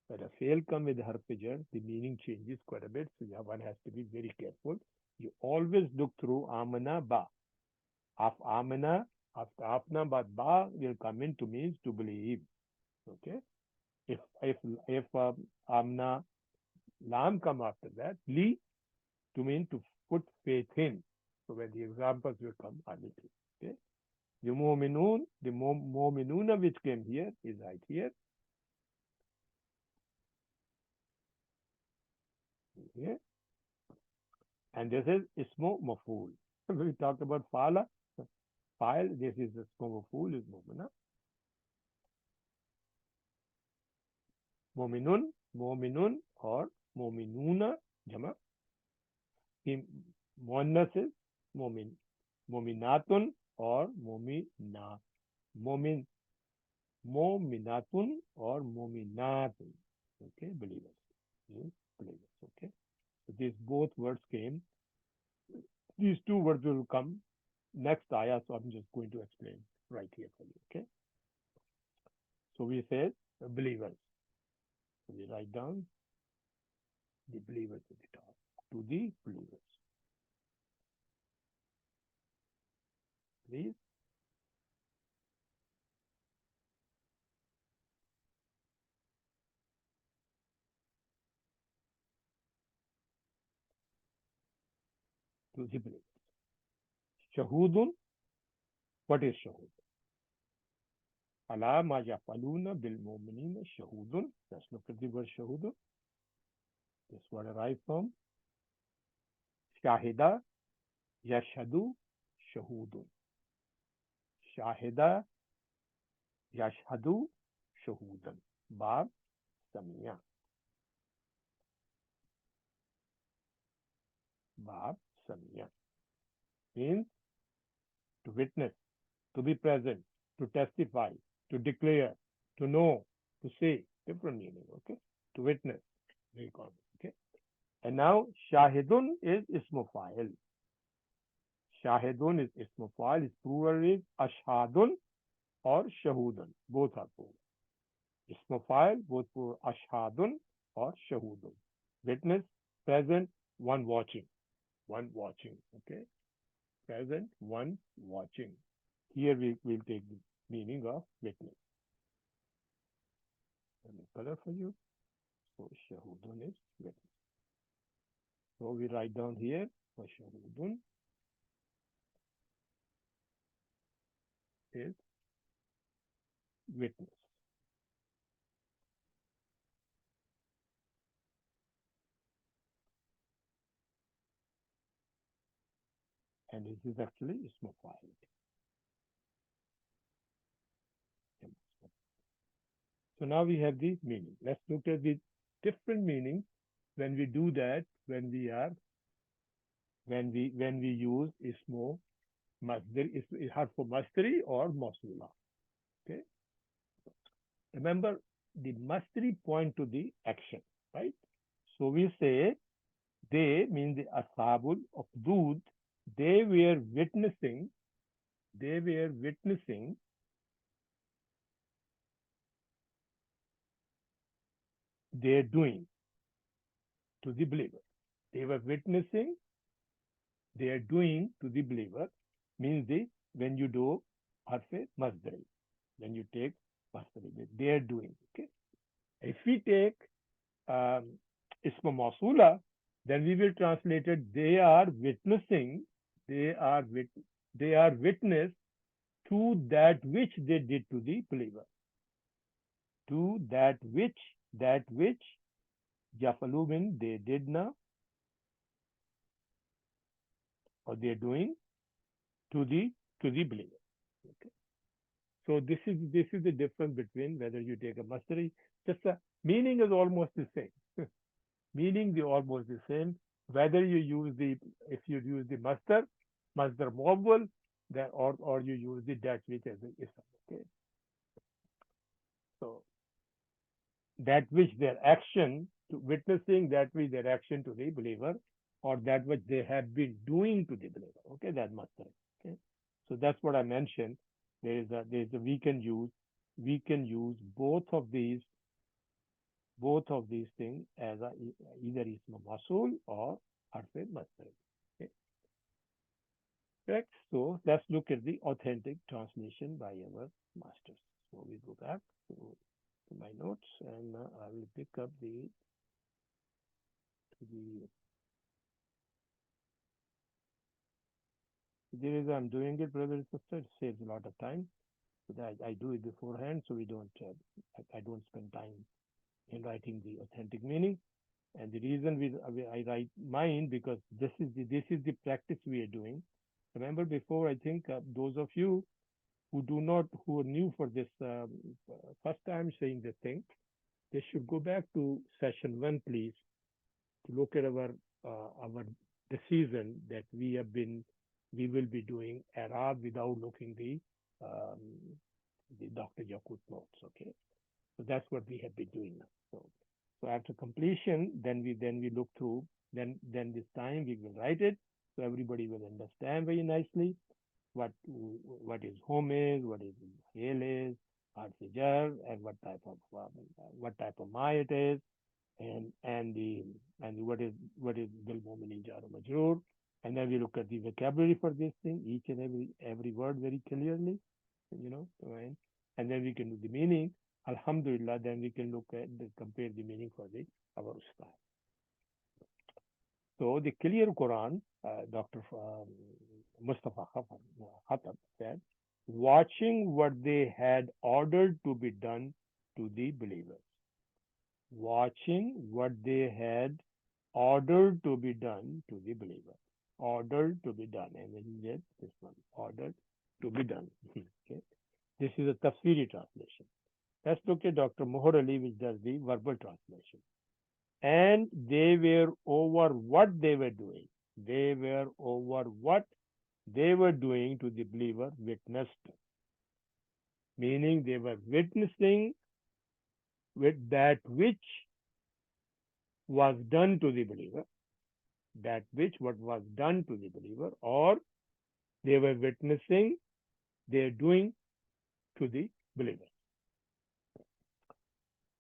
When a fail comes with harfijar, the meaning changes quite a bit. So one has to be very careful. You always look through amana ba. Of amana, after apna but ba will come in to means to believe. Okay. If amna lam come after that, li to mean to put faith in. So when the examples will come, I will do. Okay. The mu'minun, the mu'minuna which came here is right here. Okay. And this is ismu maf'ul. We talked about fa'ala, file. This is ismu maf'ul is mu'mina. Mu'minun, mu'minun or mu'minuna jama. Muannas is mu'min. Mu'minatun or mu'minat. Mu'min. Mu'minatun or mu'minatun. Okay, believers. Yes, believers. Okay. So these both words came. These two words will come next ayah, so I'm just going to explain right here for you. Okay. So we say believers. So we write down the believers at the top. To the believers. Please. To the believers. Shahudun. What is shahud? Allah ma yafaluna bil mu'minina shahudun. Let's look at the word shahudun. This word arrived from shahida, yashhadu, shahudun. Shahida, yashhadu, shahudan. Bab Samia. Bab Samia means to witness, to be present, to testify, to declare, to know, to say. Different meaning, okay? To witness. Very common, okay? And now Shahidun is ismu fa'il. Shahidun is ismu fa'il. Its plural is ashhadun or shahudun. Both are plural. Ismu fa'il, both plural ashhadun or shahudun. Witness, present, one watching. One watching, okay? Present, one watching. Here we will take the meaning of witness. Let me color for you. So shahudun is witness. So we write down here for shahudun is witness. And this is actually ismu fa'il. So now we have the meaning. Let's look at the different meanings when we do that, when we use ismu masdar, is hard for masdari or mawsula. Okay. Remember, the masdari point to the action, right? So we say they mean the ashabul ukhdud. They were witnessing their doing to the believer. They were witnessing their doing to the believer means the when you do harfe masdari, when you take masdari, they are doing. Okay. If we take um, isma mausula, then we will translate it. They are witnessing. They are they are witness to that which they did to the believer. To that which jafalu mean they did now or they are doing to the to the believer. Okay. So this is the difference between whether you take a masdari. Just the meaning is almost the same. Meaning is almost the same. Whether you use the if you use the masdar muawwal, that or you use the that which as a ism. Okay. So that which their action to witnessing that which their action to the believer or that which they have been doing to the believer. Okay, that masdar. Okay. So that's what I mentioned. There is a we can use both of these things as either ism masul or harfe masdar. Okay, correct. So let's look at the authentic translation by our masters. So we go back to my notes and I will pick up the there is I'm doing it, brother and sister. It saves a lot of time. So that I do it beforehand, so we don't I don't spend time in writing the authentic meaning. And the reason I write mine because this is the practice we are doing. Remember before, I think those of you who are new for this first time saying this thing, they should go back to session one, please, to look at our decision that we will be doing Arab without looking the Dr. Yakut notes. Okay, so that's what we have been doing now. So after completion, then we look through. Then this time we will write it so everybody will understand very nicely what is home is, what is hail is, artijar, and what type of ma it is, and what is bil mu'minin jar majroor, and then we look at the vocabulary for this thing, each and every word very clearly, right? And then we can do the meaning. Alhamdulillah, then we can compare the meaning for our ustad. So the clear Quran, Dr. Mustafa Khatab said, watching what they had ordered to be done to the believers. Watching what they had ordered to be done to the believer. Ordered to be done. And then you get this one, ordered to be done. Okay. This is a tafsiri translation. Let's look at Dr. Mohar Ali, which does the verbal translation. And they were over what they were doing. They were over what they were doing to the believer witnessed. Meaning they were witnessing with that which was done to the believer, that which what was done to the believer, or they were witnessing their doing to the believer.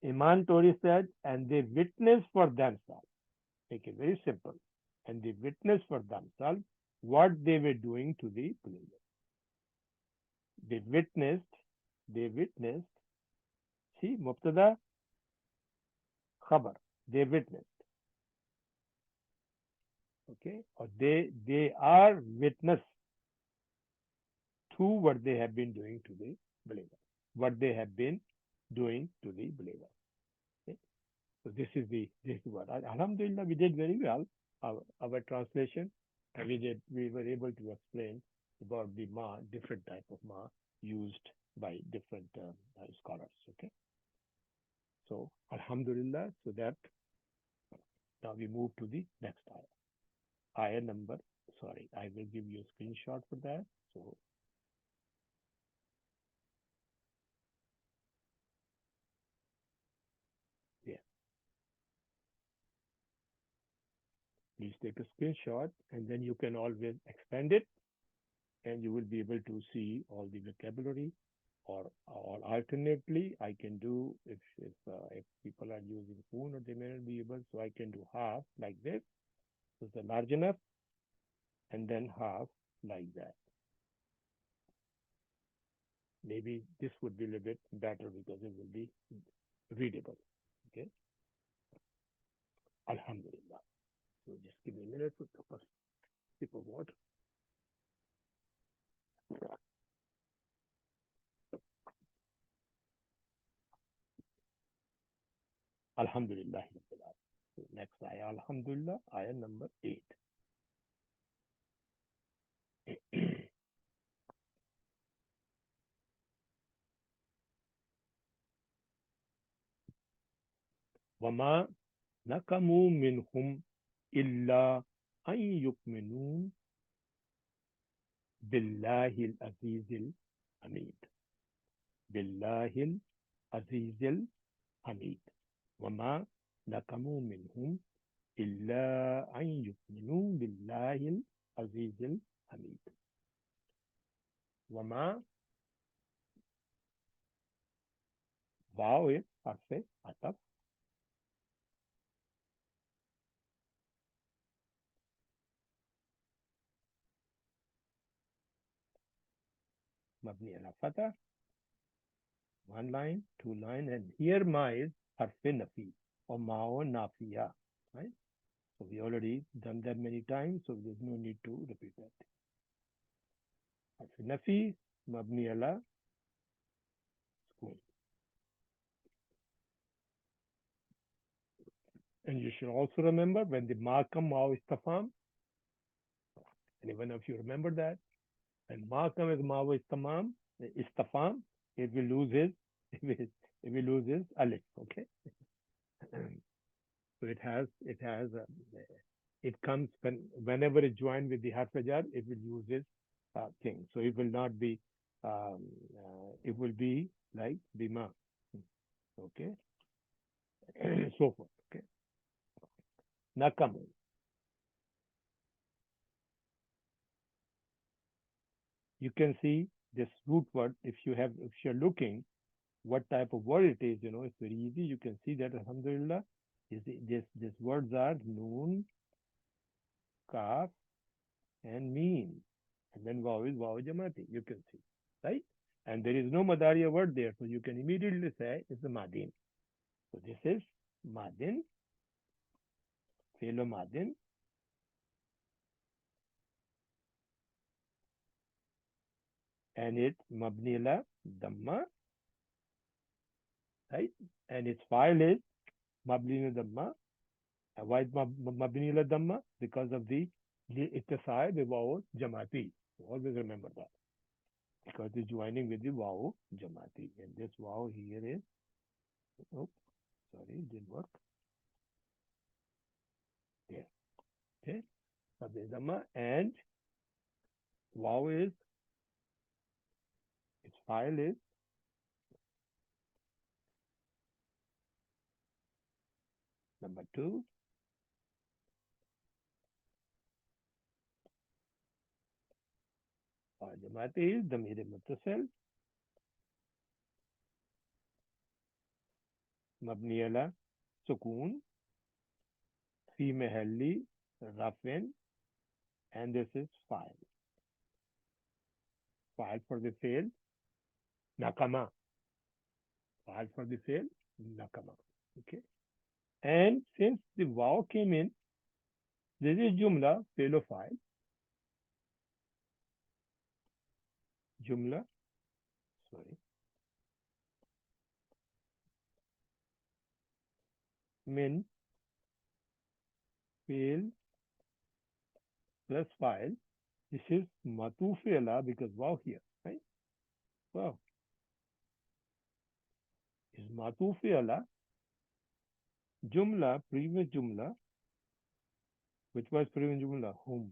Iman Tori said, and they witnessed for themselves. Make it very simple. And they witnessed for themselves what they were doing to the believer. They witnessed, see, Mubtada, Khabar, they witnessed. Okay, or they are witness to what they have been doing to the believer. What they have been doing to the believer. Okay? So this is what. Alhamdulillah, we did very well. Our translation, and we were able to explain about the ma, different type of ma used by different scholars. Okay. So Alhamdulillah, so that now we move to the next ayah. Ayah number. Sorry, I will give you a screenshot for that. So yeah, please take a screenshot, and then you can always expand it, and you will be able to see all the vocabulary or alternately, I can do if people are using spoon or they may not be able, so I can do half like this. So it's large enough, and then half like that. Maybe this would be a little bit better because it will be readable. Okay. Alhamdulillah. So just give me a minute to take a sip of water. Alhamdulillah. So next ayah, Alhamdulillah, ayah number 8. وَمَا نَقَمُوا مِنْهُمْ إِلَّا أَنْ يُؤْمِنُوا بِاللَّهِ الْعَزِيزِ الْحَمِيدِ بِاللَّهِ الْعَزِيزِ الْحَمِيدِ وَمَا نَقَمُوا مِنْهُمْ إِلَّا أَنْ يُؤْمِنُوا بِاللَّهِ الْعَزِيزِ الْحَمِيدِ وَمَا واو is حرف عطف مبني على فتح one line, two line, and here ma is harf nafi or mao nafiya, right? So we already done that many times, so there's no need to repeat that. Harf nafi mabni ala sukun. And you should also remember when the ma come mao istafam. Anyone of you remember that? When ma come as mao istafam, it will lose his it will lose his alif. Okay. So it comes whenever it joined with the harf jar, it will use this thing. So it will not be, it will be like bima. Okay. So forth. Okay. Nakamu. You can see this root word. If you're looking what type of word it is, it's very easy. You can see that alhamdulillah, these words are noon, kaf, and meen. And then waw is waw jamati. You can see, right? And there is no madariya word there, so you can immediately say it's a madin. So this is madin, felo madin, and it's mabnila damma, right? And its file is mabnila damma. Why is mabnila damma? Because of the ittasai, the waw jamati. Always remember that. Because it's joining with the waw jamati. And this waw here is, oh, sorry, it didn't work. There. Okay. Damma, and waw is, its file is number 2. जमाती is ضمير متصل مبني على سكون في محل رفع, and this is file for the fail nakama, file for the fail nakama. Okay, and since the wow came in, this is jumla fail of file, jumla, sorry, min fail plus file. This is matuf ala because wow here, right? Wow is matuf ala jumla, previous jumla. Which was previous jumla? Whom?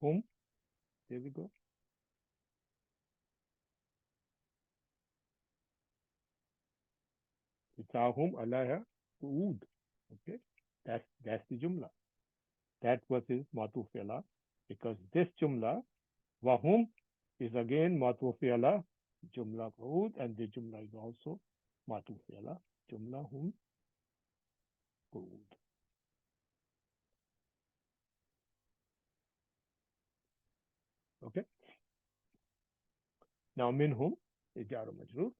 Whom? There we go. It's our whom Allah Oud. Okay, that's the jumla. That was his matuf ala, because this jumla, wahum, is again matuf ala, jumla qud, and this jumla is also matuf ala, jumla hum qud. Okay. Now minhum is jar majroor.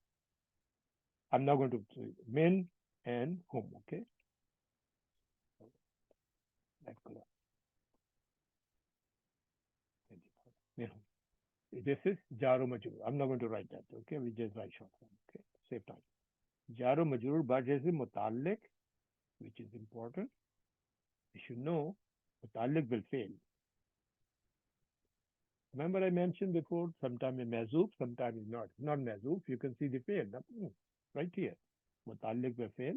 I'm now going to say min and hum. Okay. That's correct. Minhum. This is Jaro Majrur. I'm not going to write that. Okay, we just write short form. Okay, save time. Jaro Majrur, but is Mutallik, which is important. You should know Mutallik will fail. Remember I mentioned before, sometimes it's Mazoof, sometimes it's not. It's not Mazoof, you can see the fail. Right here. Mutallik will fail.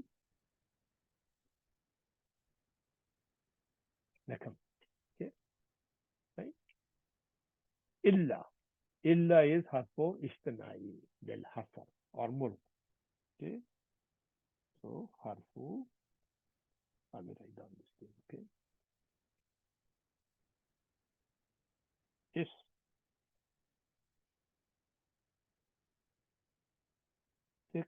Nakam. Okay, right? Illa. Illa is harfo ishtanai, del hasar, or mulk. Okay, so harfu, I will write down this thing. Okay, is thick.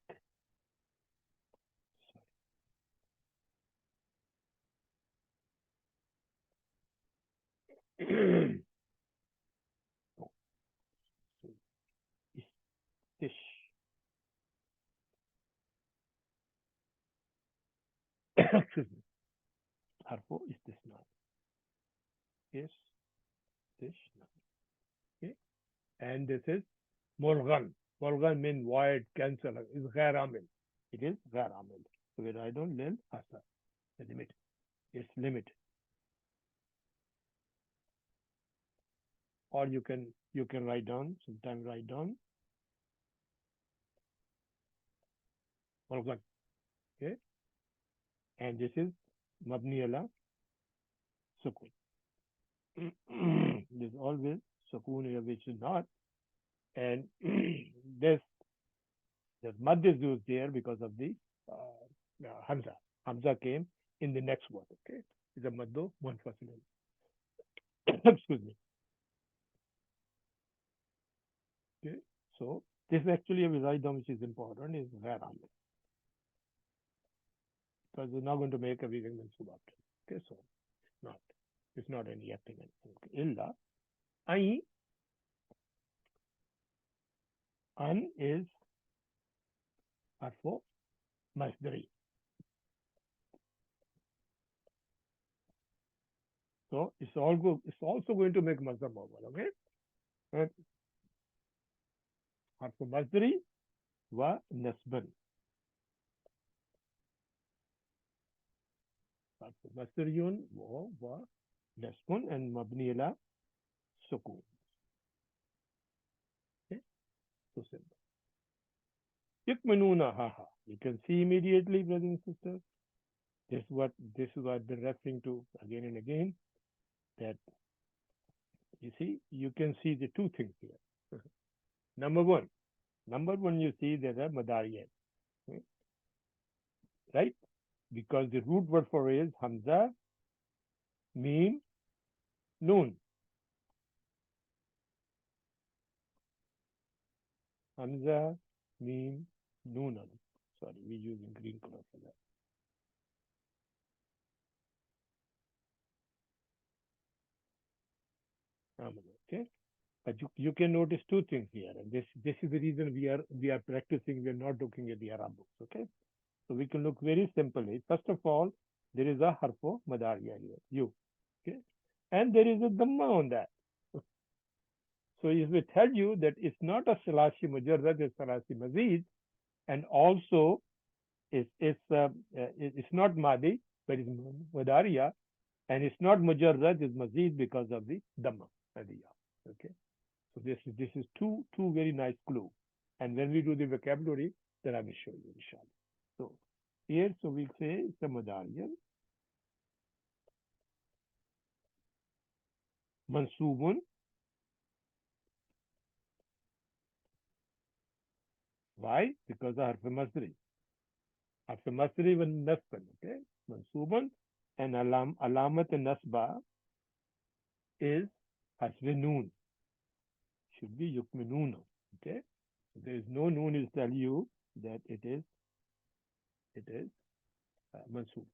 Oh, so istish. Excuse me. Harfo istisna. Istisna. Okay, and this is mulghan. Mulghan means void, cancel. Is ghair amil. It is ghair amil. So we write down lil hasa. The limit. It's limit. Or you can write down. Sometimes write down mulghan. Okay, and this is mabni ala sukun. There's always sukun here, which is not, and this mad is used there because of the hamza. Hamza came in the next word. Okay, it's a maddo munfasil. Excuse me. Okay, so this is actually a write down which is important is ghair amil, because we're not going to make everything mansub after. Okay, so not it's not any acting anything. Okay. Illa ai, an is harfo masdari. So it's also going to make mazhar mawal. Okay, and harfo masdari wa nasban. Harfo masdariyun wa nasbun and mabni ala sukun. Okay, so simple. Yukminuna haha. You can see immediately, brothers and sisters. This is what I've been referring to again and again. That you see, you can see the two things here. Number one, you see there are madariyat, right? Because the root word for is hamza, mim, noon. Hamza, mim, noon. Sorry, we're using green color for that. Okay, but you can notice two things here, and this is the reason we are practicing. We are not looking at the Arab books. Okay, so we can look very simply. First of all, there is a harfo madariya here, you. Okay, and there is a dhamma on that. So if we tell you that it's not a salasi mujarrad, it's salasi mazid, and also it's not madi, but it's madariya, and it's not mujarrad, it's mazid because of the dhamma. Okay, so this is two very nice clue. And when we do the vocabulary, then I will show you inshallah. So here, so we say it's a madariya, mansubun. Why? Because the harf masri. Harf masri when nasban. Okay, mansubun and alamat nasba is hasbi noon. Should be yukminun. Okay. So there is no noon is tell you that it is mansub.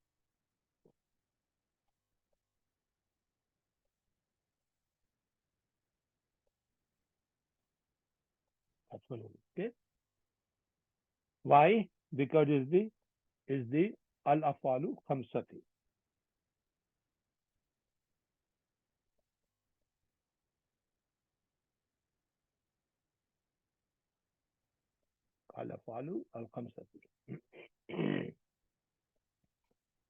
Hasbi noon. Okay. Why? Because is the al afalu khamsati. Al afalu al khamsati.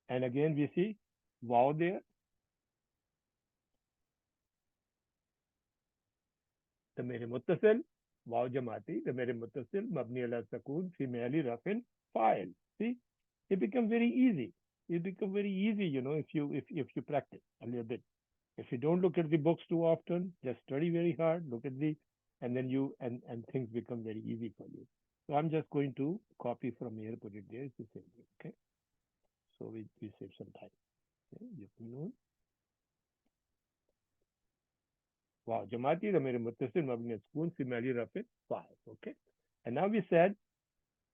And again we see wow there. ضمير متصل واو جماعتي ضمير متصل مبني على السكون في محل رفع فاعل. See, it becomes very easy. It becomes very easy, if you practice a little bit. If you don't look at the books too often, just study very hard, look at and then and things become very easy for you. So I'm just going to copy from here, put it there. It's the same thing, okay? So we save some time. Okay? You know, wow, Jamati, the mere muttasil mabni school, female rafid, five, okay? And now we said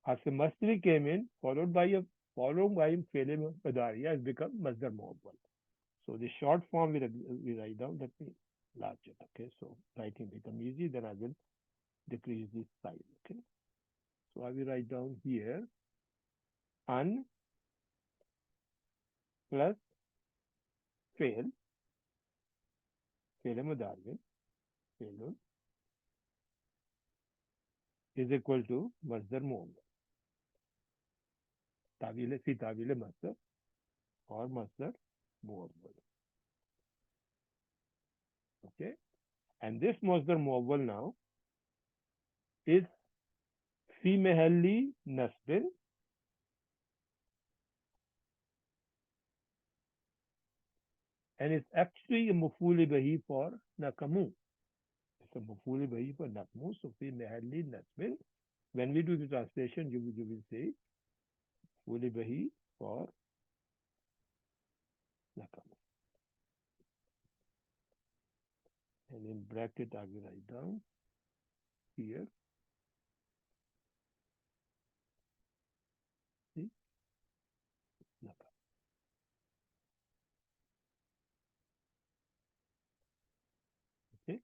as a masdari came in, followed by fi'l madariya has become masdar muawwal. So the short form we write down, let me large it, okay? So writing become easy, then I will decrease the size, okay? So I will write down here an plus fi'l, fi'l madariya, fi'l is equal to masdar muawwal. तावील masdar or masdar muawwal, okay? And this masdar muawwal now is fi mahalli nasbin, and it's actually a maf'ul bihi for nakamu. It's a maf'ul bihi for nakamu. So fi mahalli nasbin. When we do the translation, you will say maf'ul bihi for nakamu. And in bracket, I will write down here. See, nakamu. Okay,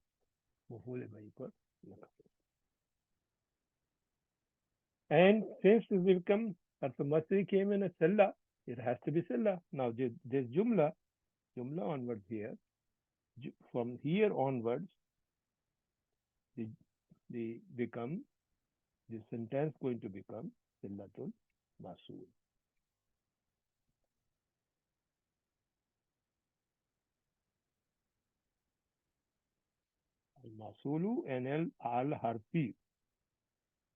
maf'ul bihi for nakamu. And since it become, as the masri came in a silla, it has to be silla. Now this jumla onwards here. From here onwards, the become the sentence going to become sillatul masul. Al masulu and al harfi.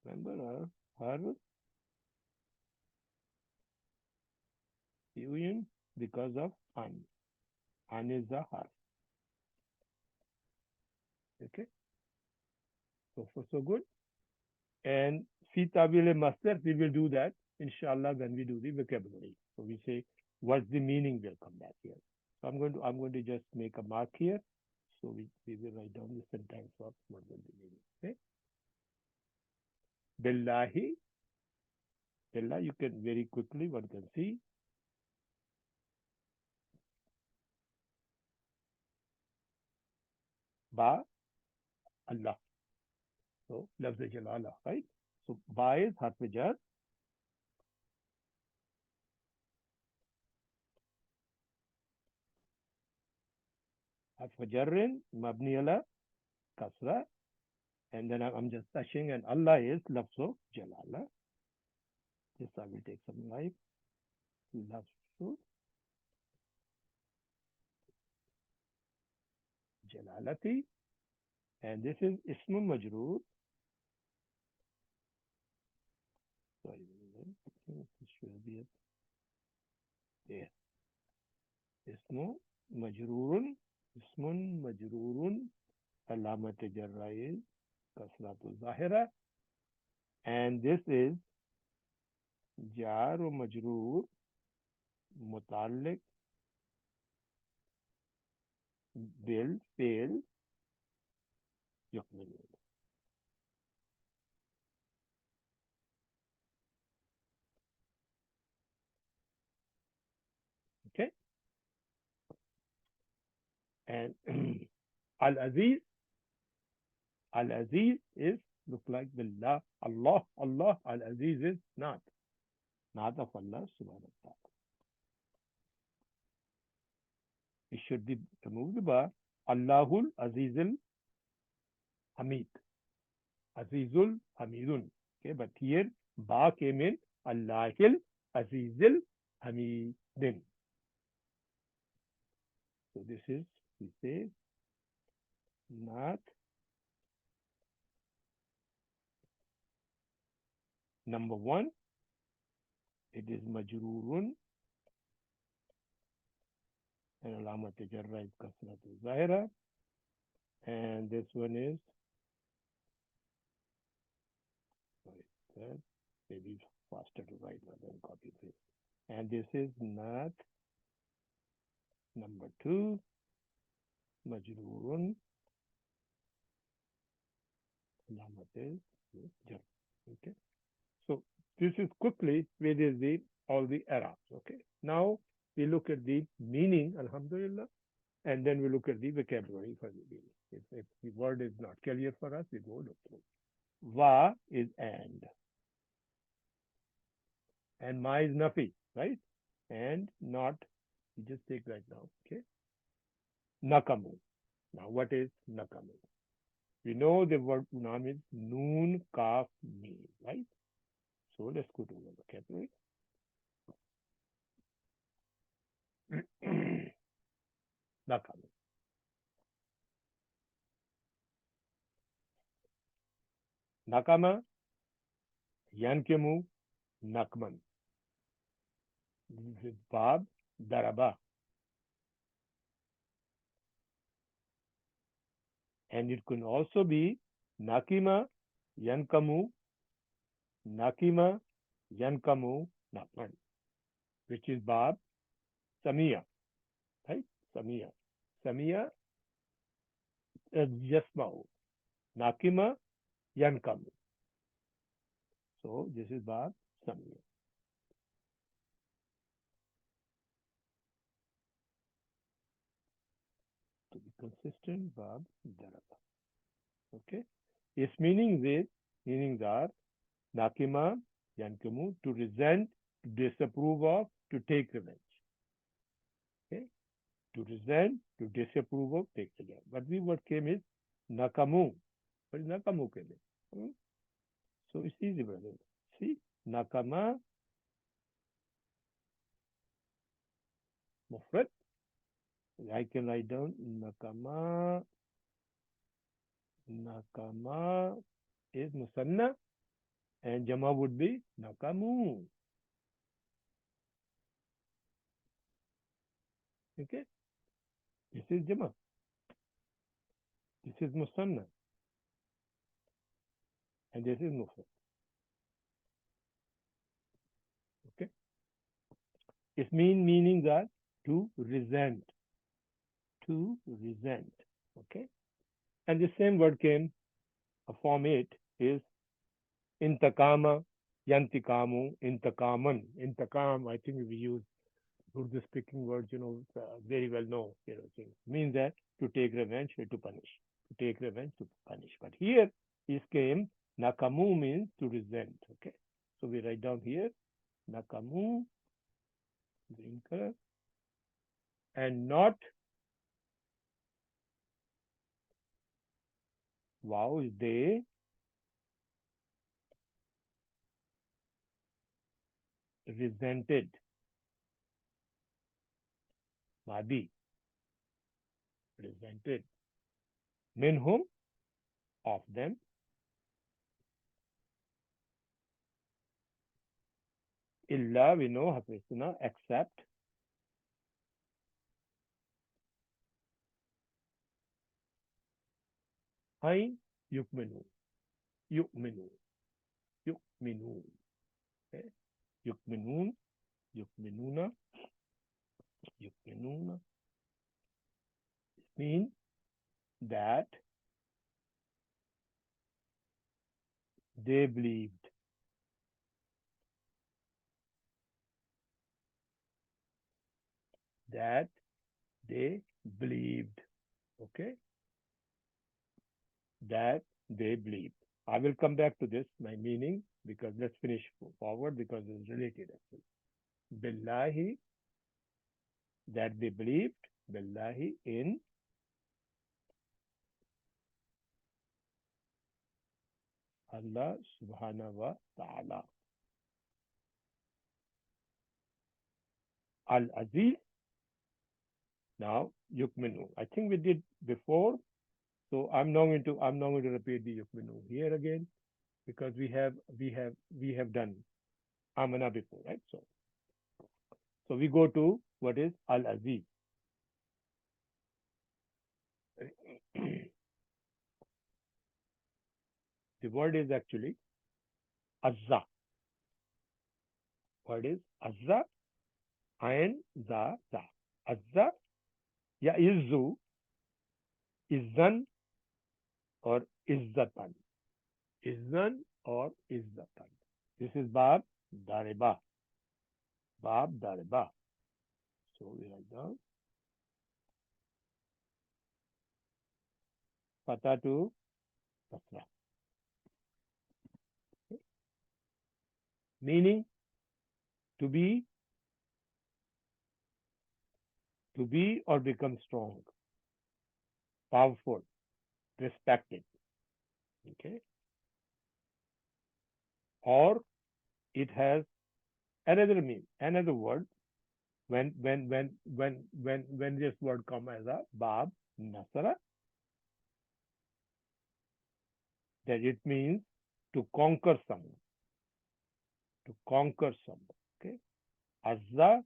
Remember har union because of an. An is the harf. Okay. So far so good. And fi tabil master, we will do that inshallah when we do the vocabulary. So we say what's the meaning will come back here. So I'm going to just make a mark here. So we will write down the sentence of what will be meaning. Okay. Billahi. Billah, you can very quickly one can see. Ba Allah. So lafz jalala, right? So ba is harf jar. Harf jarrin mabni ala kasra. And then I'm just touching, and Allah is lafz jalala. This I will take some life. Lafz jalalati. And this is ismu majroor. Sorry, this should be there. Ismu majroorun. Ismun majroorun. Alamat jarra is kasratu zahira. And this is jar or majroor mutalik will, fail, يكملون. Okay? And Al-Aziz, Al-Aziz is look like Billah, Allah, Allah. Al-Aziz is not of Allah subhanahu wa ta'ala. It should be removed by Allahul Azizul Hamid. Azizul Hamidun. Okay, but here Ba came in Allahil Azizul Hamidin. So this is, we say, not number one. It is Majrurun and Alamat Jarra is Kasrat Zahira. And this one is, sorry, maybe faster to write rather than copy paste. And this is not number two, Majrurun, Alamat is Jarra. Okay. So this is quickly where is the all the Arabs. Okay. Now we look at the meaning, Alhamdulillah, and then we look at the vocabulary for the meaning. If the word is not clear for us, we go look through. Va is and ma is nafi, right? And not, we just take right now, okay? Nakamu. Now what is nakamu? We know the word unam is noon, kaf, mim, right? So let's go to the vocabulary. Nakamu. Nakama, yankemu, nakman. This is Bab, Daraba. And it can also be Nakima, Yankamu, Nakima, Yankamu, Nakman, which is Bab, Samia, right? Samia. Samia, Yasmau. Nakima, Yankamu. So this is Bab, Samia. To be consistent, Bab, Daraba. Okay? Its meanings are Nakima, Yankamu, to resent, to disapprove of, to take revenge. Okay? To resent, to disapprove of, take revenge. But the word came is Nakamu. What is Nakamu came in? So it's easy, brother. See? Nakama, Mufrad. I can write down Nakama. Nakama is Musanna. And Jama would be Nakamu. Okay? This is Jama. This is Musanna. And this is Mufrad. Okay? Its meanings are to resent. To resent. Okay? And the same word came, form 8 is Intakama, Yantikamu, Intakaman. Intakam, I think we use Urdu speaking words, very well know, things. Means that to take revenge or to punish. To take revenge, to punish. But here, this came, Nakamu means to resent. Okay? So we write down here, Nakamu, green color, and not, wow, they resented. Madi, resented. Minhum, of them. Illa, we know, Hafizuna, except. Hain, yukminu. Yukminu. Yukminu. Okay? Yukminun, yukminuna, yukminuna. means that they believed. That they believed. Okay? That they believed. I will come back to this, my meaning, because let's finish forward because it's related actually. Billahi, that they believed. Billahi in Allah subhanahu wa ta'ala. Al-Aziz. Now, yukminu. I think we did before, so I'm not going to repeat the yukminu here again because we have done amana before, right? So we go to what is Al-Aziz. The word is actually Azza. Word is Azza, Ain, Za, Za. Azza, ya Izzu, Izzan, or Izzatan. Izzan or Izzatan. This is Bab Dariba. Bab Dariba. So we write down Fatah to Kasra. Meaning to be or become strong, powerful, respected. Okay. Or it has another meaning, another word when this word comes as a Bab Nasara, that it means to conquer someone. To conquer someone. Okay. Azza,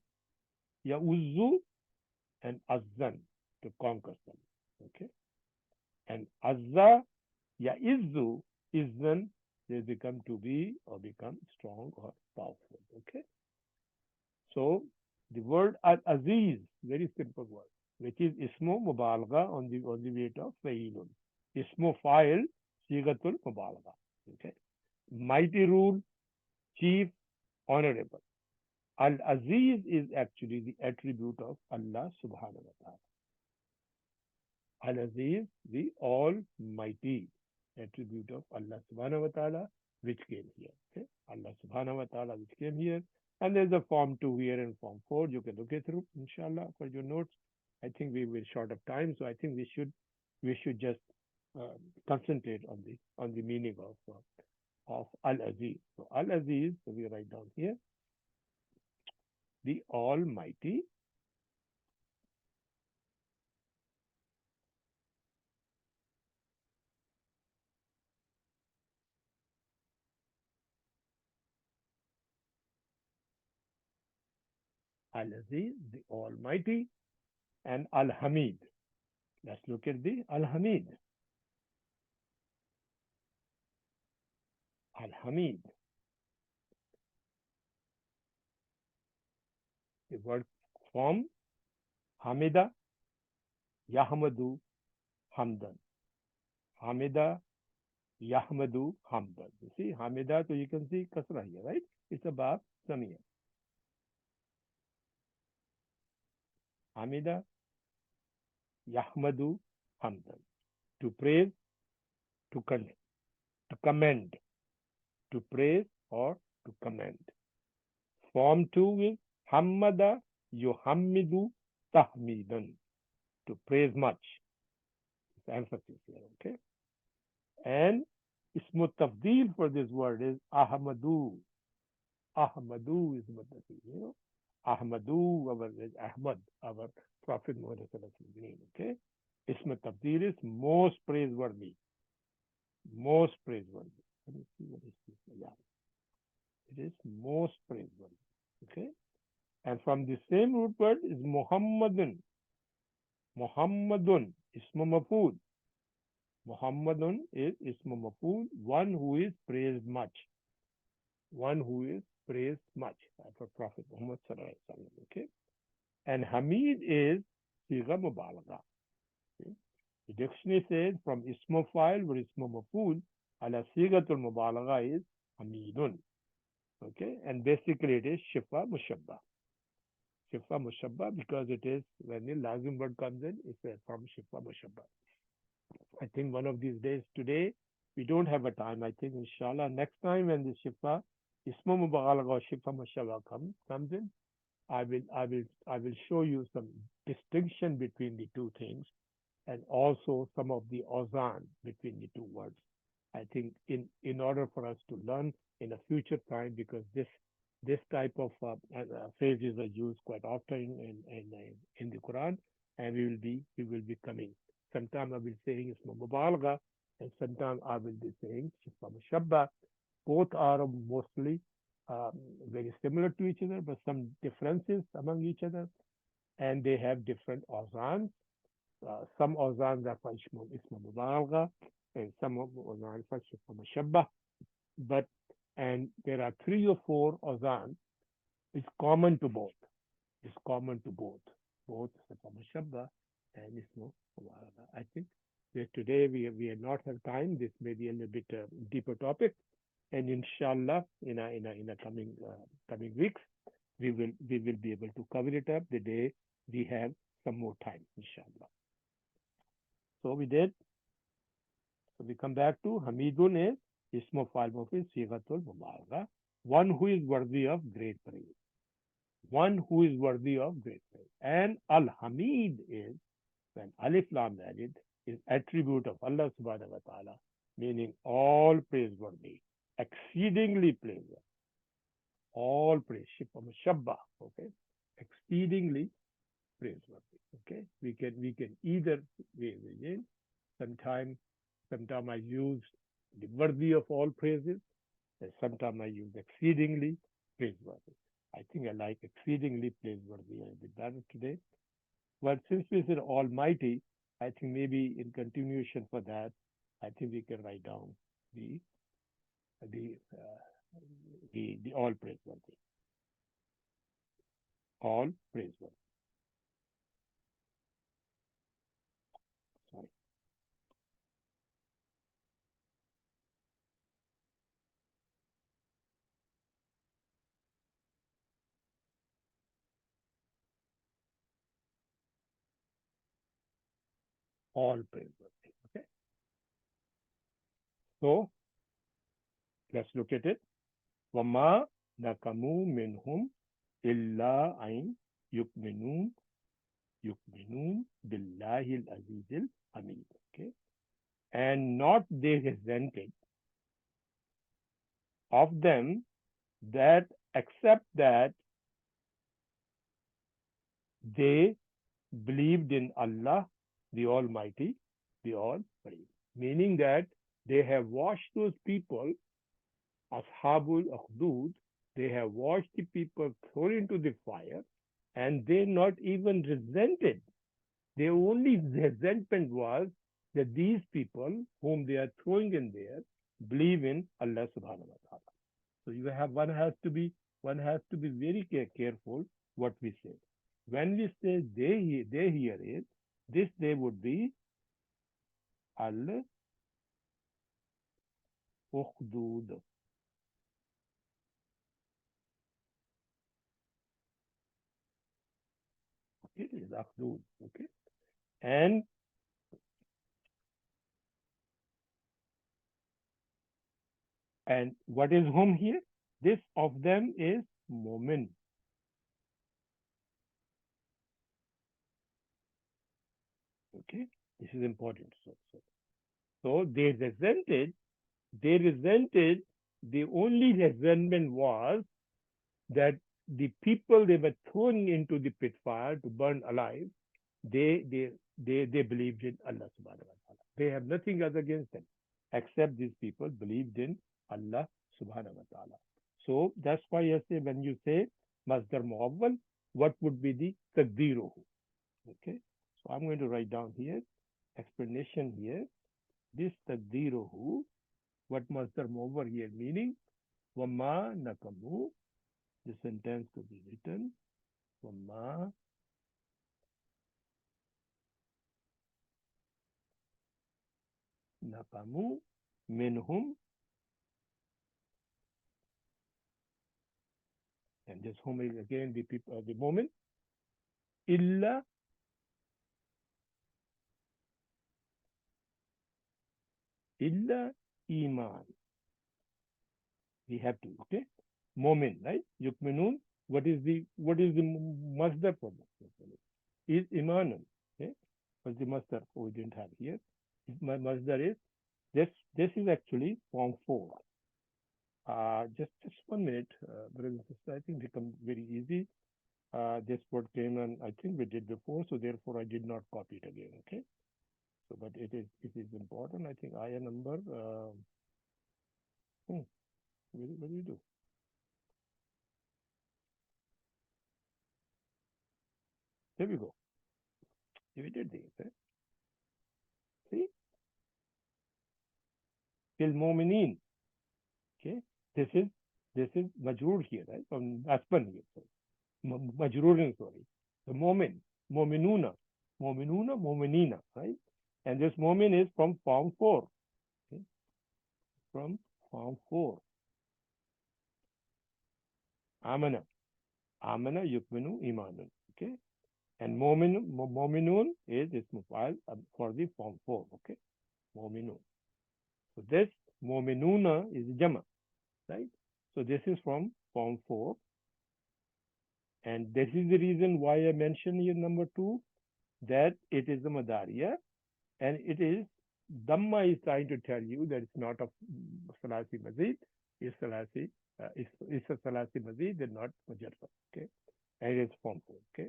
ya Uzzu, and Azzan, to conquer someone. Okay. And Azza, ya Izzu, Izzan, they become to be or become strong or powerful. Okay. So the word Al-Aziz, very simple word, which is Ismu Mubalagha on the weight of Fa'ilun. Ismu Fa'il, Sigatul Mubalagha. Okay. Mighty rule, chief, honorable. Al-Aziz is actually the attribute of Allah subhanahu wa ta'ala. Al-Aziz, the Almighty, attribute of Allah subhanahu wa ta'ala, which came here. Okay? Allah subhanahu wa ta'ala, which came here. And there's a form 2 here and form 4. You can look it through, inshallah, for your notes. I think we will short of time, so I think we should just concentrate on the meaning of Al-Aziz. So Al-Aziz, so we write down here, the Almighty, Al-Aziz, the Almighty, and Al-Hamid. Let's look at the Al-Hamid. Al-Hamid. The word form, Hamida, Yahmadu, Hamdan. Hamida, Yahmadu, Hamdan. You see, Hamida, so you can see Kasra here, right? It's a Bab Samia. Hamida, Yahmadu, Hamdan. To praise, to commend. To praise or to commend. Form 2 is Hamada, Yuhammidu, Tahmidan. To praise much. It's emphasis here, okay? And Ismu Tafdeel for this word is Ahmadu. Ahmadu is Madati, you know. Ahmadu, our is Ahmad, our Prophet Muhammad name, okay? Ismu Tafdeel is most praiseworthy. Most praiseworthy. Let me see what is this. Yeah. It is most praiseworthy. Okay? And from the same root word is Muhammadun. Muhammadun, Ismu Mafud. Muhammadun is Ismu Mafud, one who is praised much. One who is praised much for Prophet Muhammad Sallallahu Alaihi Wasallam. Okay? And Hamid is Siga Mubalagha. Okay? The dictionary says from ismu file or ismu maful ala sigatul mubalagha is hamidun. Okay, and basically it is shifa mushabba. Shifa mushabba because it is when the lazim word comes in, it's from shifa mushabba. I think one of these days today we don't have a time. I think inshallah next time when the shifa ismu mubalagha or shifa mushabba comes in, I will show you some distinction between the two things and also some of the awzan between the two words. I think in order for us to learn in a future time, because this type of phrases are used quite often in the Quran, and we will be coming. Sometimes I will be saying isma mubalagha, and sometimes I will be saying shifa mushabba. Both are mostly um, very similar to each other, but some differences among each other, and they have different awzan. Some awzan are for isma mubalagha, and some awzan for shifa mushabba. But and there are three or four awzan. It's common to both. It's common to both shifa mushabba and isma mubalagha. I think that today we not have time. This may be a little bit deeper topic, and inshallah in a coming weeks we will be able to cover it up the day we have some more time, inshallah. So we did. So we come back to Hamidun is ismu fa'il mufid sighatul mubalagha, one who is worthy of great praise. One who is worthy of great praise. And Al Hamid is when Alif Lam added is attribute of Allah subhanahu wa ta'ala, meaning all praiseworthy, exceedingly praiseworthy, all praise, shifa mushabba, okay, exceedingly praiseworthy. Okay, we can either way again. Sometime sometime I use the worthy of all praises, and sometime I use exceedingly praiseworthy. I think I like exceedingly praiseworthy a bit better today. But since we said Almighty, I think maybe in continuation for that, I think we can write down the the uh, the all praiseworthy, all praiseworthy. Sorry, all praiseworthy. Okay, so let's look at it. Wama nakamu minhum illa ain yukminun yukminun billahi al-aziz al-hamid. Okay, and not they resented of them that except that they believed in Allah, the Almighty, the All-Free. Meaning that they have watched those people, Ashabul Akhdud, they have watched the people thrown into the fire, and they not even resented. Their only resentment was that these people whom they are throwing in there believe in Allah subhanahu wa ta'ala. So you have one has to be very careful what we say. When we say they here is this they would be al ukhdud. Okay, it is akhdud. Okay, and what is whom here? This of them is Mu'min. Okay, this is important. So they resented. The only resentment was that the people they were thrown into the pit fire to burn alive, they they they believed in Allah subhanahu wa ta'ala. They have nothing other against them, except these people believed in Allah subhanahu wa ta'ala. So that's why I say when you say Masdar Muawwal, what would be the Taqdiruhu? Okay. So I'm going to write down here, explanation here. This Taqdiruhu, what Masdar Muawwal here meaning? Wama nakamu, the sentence to be written. Wama naqamu minhum, and this hum is again the people, the moment, illa, illa iman. We have to, okay? Moment, right? Yukminun. What is the masdar for that? Is imanun. Okay? What's the masdar? We didn't have here. My masdar is this. This is actually form four. Just 1 minute, brothers and sisters. I think it becomes very easy. This word came and I think we did before, so therefore I did not copy it again. Okay. So, but it is important. I think ayah number. What do you do? There we go. We did this. See, fil mu'minin. Okay. This is majrur here, right? From aspan here. Sorry. Majrurin, sorry. The moment, mu'minuna, mu'minuna, mu'minina, right? And this mu'min is from form four. Okay. From form four. Amana. Amana yukminu imanun. Okay. And mominun is mufal for the form four. Okay. Mominun. So this mominuna is jama, right? So this is from form four. And this is the reason why I mentioned here number two, that it is a madariya, and it is Dhamma is trying to tell you that it's not a Salasi Mazid, it's Salasi, it's a Salasi Mazid and not Mujarrad. Okay. And it's form four. Okay.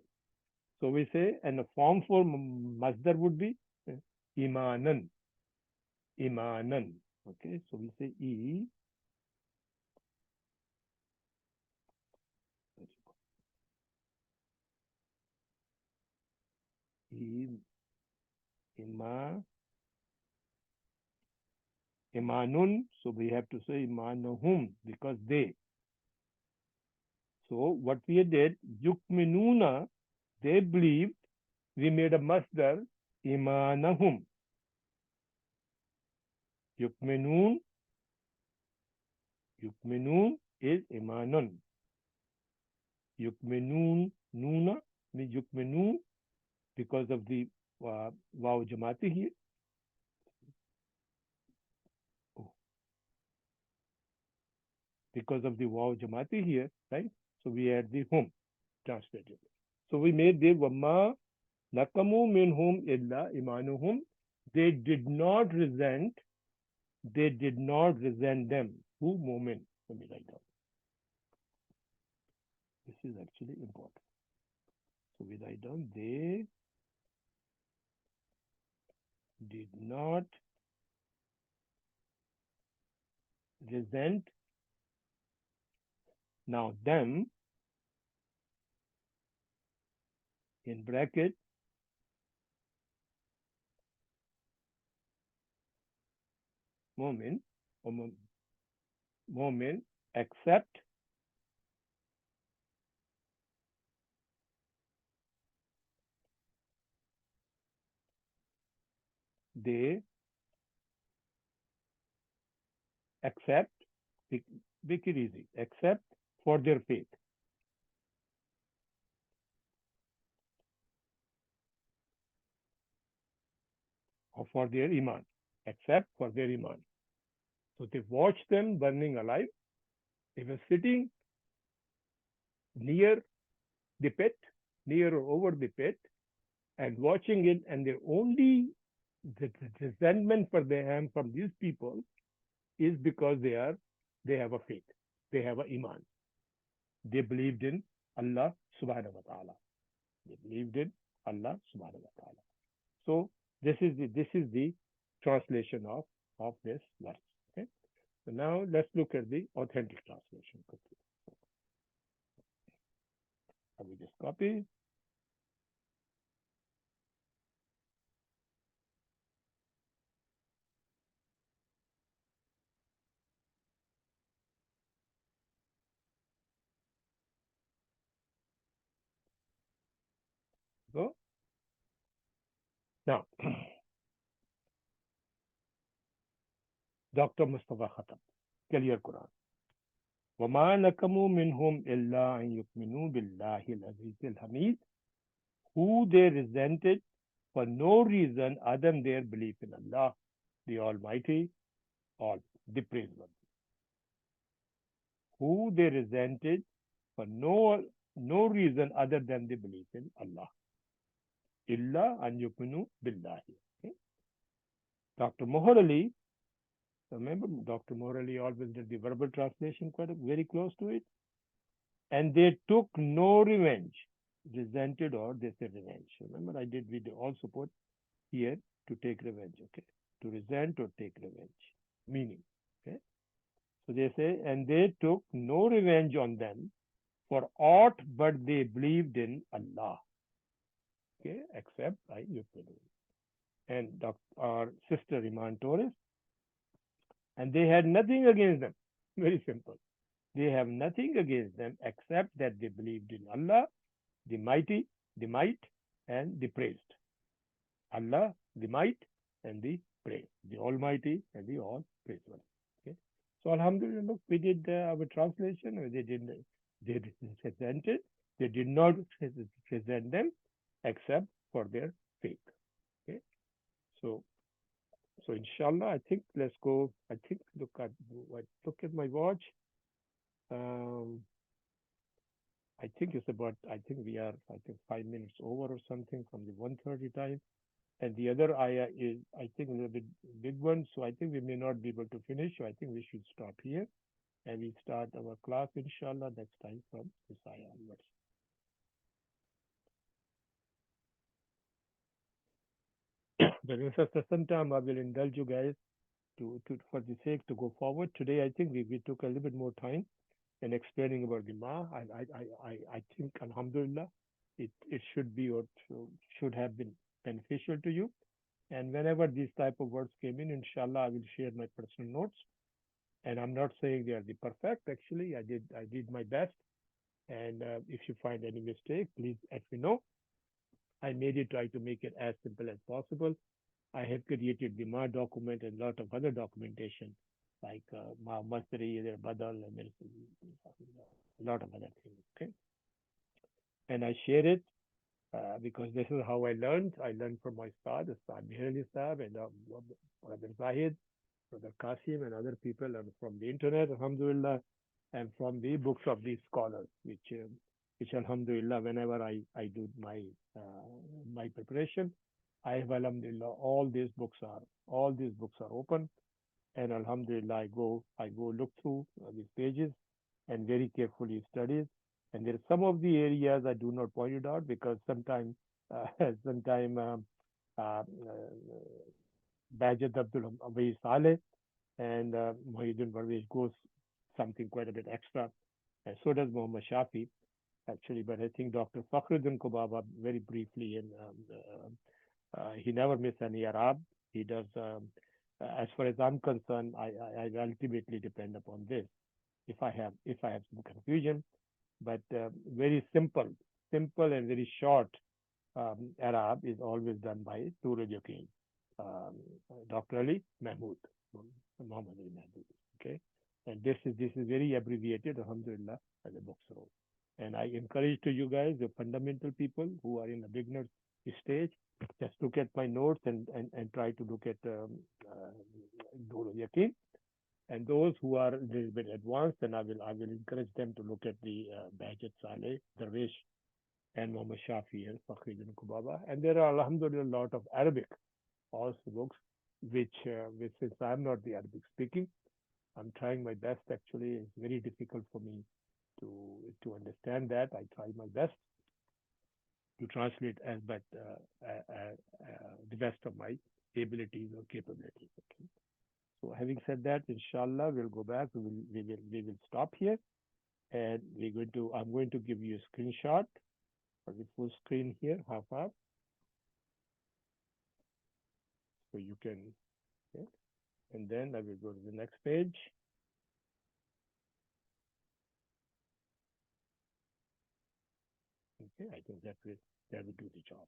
So we say, and the form for masdar would be imanan, imanan. Okay, so we say ima, imanun. So we have to say imanahum because they. So what we did, yukminuna, they believed. We made a masdar imanahum. Yukminun, yukminun is imanun. Yukminun, nuna means yukminun because of the waw jamati here. Oh. Because of the waw jamati here, right? So we add the hum translated. So we made the wamma nakamu minhum illa imanuhum. They did not resent. They did not resent them. Who moment? Let me write down. This is actually important. So we write down they did not resent. Now them in bracket moment or moment except they accept, make it easy, except for their faith. Or for their iman, except for their iman. So they watched them burning alive. They were sitting near the pit, near or over the pit, and watching it, and their only the resentment for them from these people is because they have a faith, they have a iman. They believed in Allah subhanahu wa ta'ala. They believed in Allah subhanahu wa ta'ala. So this is the translation of this verse. Okay. So now let's look at the authentic translation. I will just copy. So now Dr. Mustafa Khatam. Clear Quran. وَمَا نَكَمُوا مِنْهُمْ إِلَّا أَن يُؤْمِنُوا بِاللَّهِ الْعَزِيزِ الْحَمِيدِ, who they resented for no reason other than their belief in Allah, the Almighty, or the Praiseworthy. Who they resented for no reason other than the belief in Allah. Illa an yukminu billahi. Okay? Dr. Mohar Ali, remember Dr. Mohar Ali always did the verbal translation very close to it. And they took no revenge, resented or they said revenge. Remember we also put here to take revenge, okay? To resent or take revenge, meaning, okay? So they say, and they took no revenge on them for aught but they believed in Allah, okay? Except I Yukminu. And our sister Iman Torres, and they had nothing against them. Very simple. They have nothing against them except that they believed in Allah, the mighty, the might, and the praised. Allah, the might, and the praise. The Almighty and the All Praiseworthy. Okay. So Alhamdulillah, look, we did our translation. They presented. They did not present them except for their faith. Okay. So inshallah, I think let's go. I think look at my watch. I think it's about. I think we are. I think 5 minutes over or something from the 1:30 time. And the other ayah is, I think, a little bit big one. So I think we may not be able to finish. So I think we should stop here, and we start our class inshallah next time from this ayah onwards. But in some time, I will indulge you guys for the sake to go forward. Today, I think we took a little bit more time in explaining about the Ma. I think, alhamdulillah, it should be or should have been beneficial to you. And whenever these type of words came in, inshallah, I will share my personal notes. And I'm not saying they are the perfect. Actually, I did my best. And if you find any mistake, please let me know. I made it try to make it as simple as possible. I have created the Ma document and a lot of other documentation like Ma Masri, their Badal, and there's a lot of other things. Okay. And I share it because this is how I learned. I learned from my Ustad Mihrali Sahab, and Brother Zahid, Brother Qasim, and other people, and from the internet, alhamdulillah, and from the books of these scholars, which alhamdulillah, whenever I do my preparation, I have alhamdulillah all these books are open, and alhamdulillah I go look through these pages and very carefully study. And there are some of the areas I do not point it out because sometimes Bajat Abdul Awais Saleh and Muhyiddin Parvez goes something quite a bit extra, and so does Muhammad Shafi actually. But I think Dr. Fakhruddin Kubaba very briefly, and he never miss any Arab. He does. As far as I'm concerned, I ultimately depend upon this. If I have some confusion, but very simple and very short Arab is always done by Suraj Yaqeen, Dr. Ali Mahmood, Muhammad Ali Mahmood. Okay, and this is very abbreviated, alhamdulillah, as a book roll. And I encourage to you guys, the fundamental people who are in the beginner stage, just look at my notes and try to look at Suraj Yaqeen. And those who are a little bit advanced, then I will encourage them to look at the Bajat Saleh, Darwish, and Muhammad Shafi and Fakhruddin Kubaba. And there are alhamdulillah a lot of Arabic also books, which since I'm not the Arabic speaking, I'm trying my best. Actually, it's very difficult for me to understand that. I try my best to translate as but the best of my abilities or capabilities. Okay. So having said that, inshallah, we'll go back. We will stop here, and I'm going to give you a screenshot of the full screen here, half, so you can. Okay. And then I will go to the next page. Okay, I think that will do the job.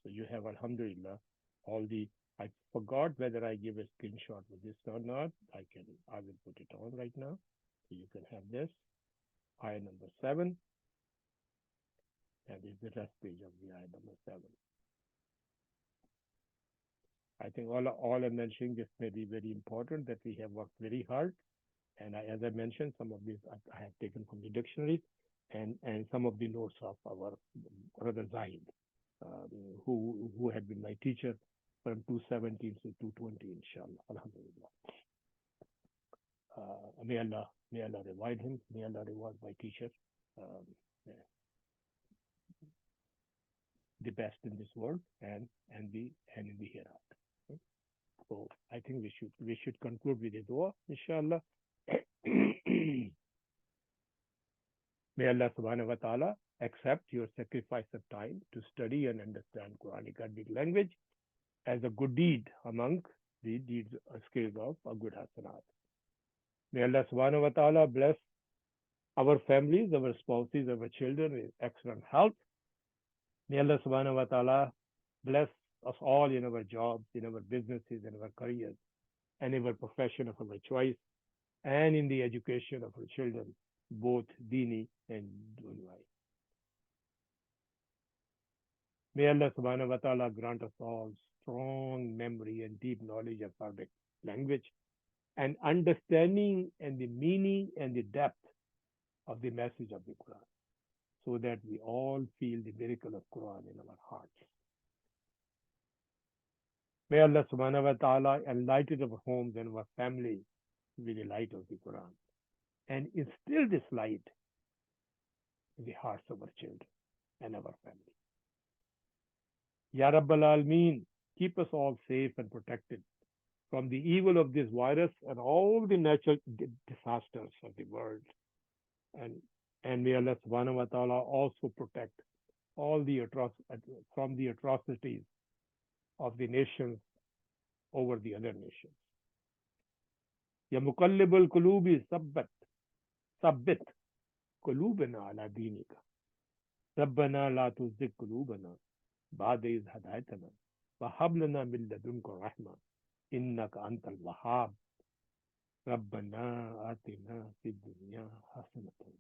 So you have alhamdulillah all the I forgot whether I give a screenshot with this or not. I will put it on right now. So you can have this. Ayah number 7. And this is the rest page of the ayah number 7. I think all I'm mentioning this may be very important that we have worked very hard. And as I mentioned, some of these I have taken from the dictionaries and some of the notes of our brother Zahid, uh, who had been my teacher from 217 to 220, inshallah. Alhamdulillah. May Allah reward him. May Allah reward my teacher, um, the best in this world and in the hereafter. So I think we should conclude with a dua, inshallah. May Allah subhanahu wa ta'ala accept your sacrifice of time to study and understand Quranic Arabic language as a good deed among the deeds skills of a good hasanat. May Allah subhanahu wa ta'ala bless our families, our spouses, our children with excellent health. May Allah subhanahu wa ta'ala bless us all in our jobs, in our businesses, in our careers, and in our profession of our choice, and in the education of our children, both dini and dunyai. May Allah subhanahu wa ta'ala grant us all strong memory and deep knowledge of Arabic language and understanding and the meaning and the depth of the message of the Quran, so that we all feel the miracle of Quran in our hearts. May Allah subhanahu wa ta'ala enlighten our homes and our families with the light of the Quran and instill this light in the hearts of our children and our family. Ya Rabbal Alameen, keep us all safe and protected from the evil of this virus and all the natural disasters of the world. And may Allah subhanahu wa ta'ala also protect all the from the atrocities of the nations over the other nations. Ya Muqallibul Qulubi Sabbit Qulubana ala dinika. Rabbana la tuzigh qulubana ba'da idh hadaytana wa hab lana min ladunka rahma innaka antal wahhab. Rabbana atina fid dunya hasanatan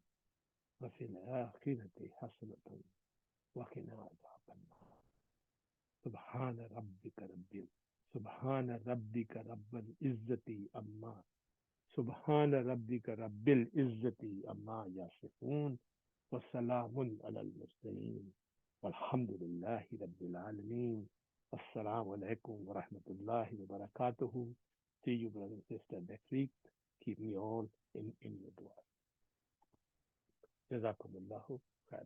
wa fil akhirati hasanatan wa qina adhaban nar. Subhana rabbika rabbil izzati amma Subhana rabbika rabbil izzati amma yasifun wa salamun alal mursaleen walhamdulillahi rabbil alameen. Assalamu alaikum wa rahmatullahi wa barakatuhu. See you, brother and sister, next week. Keep me all in your dua. Jazakumullahu khair.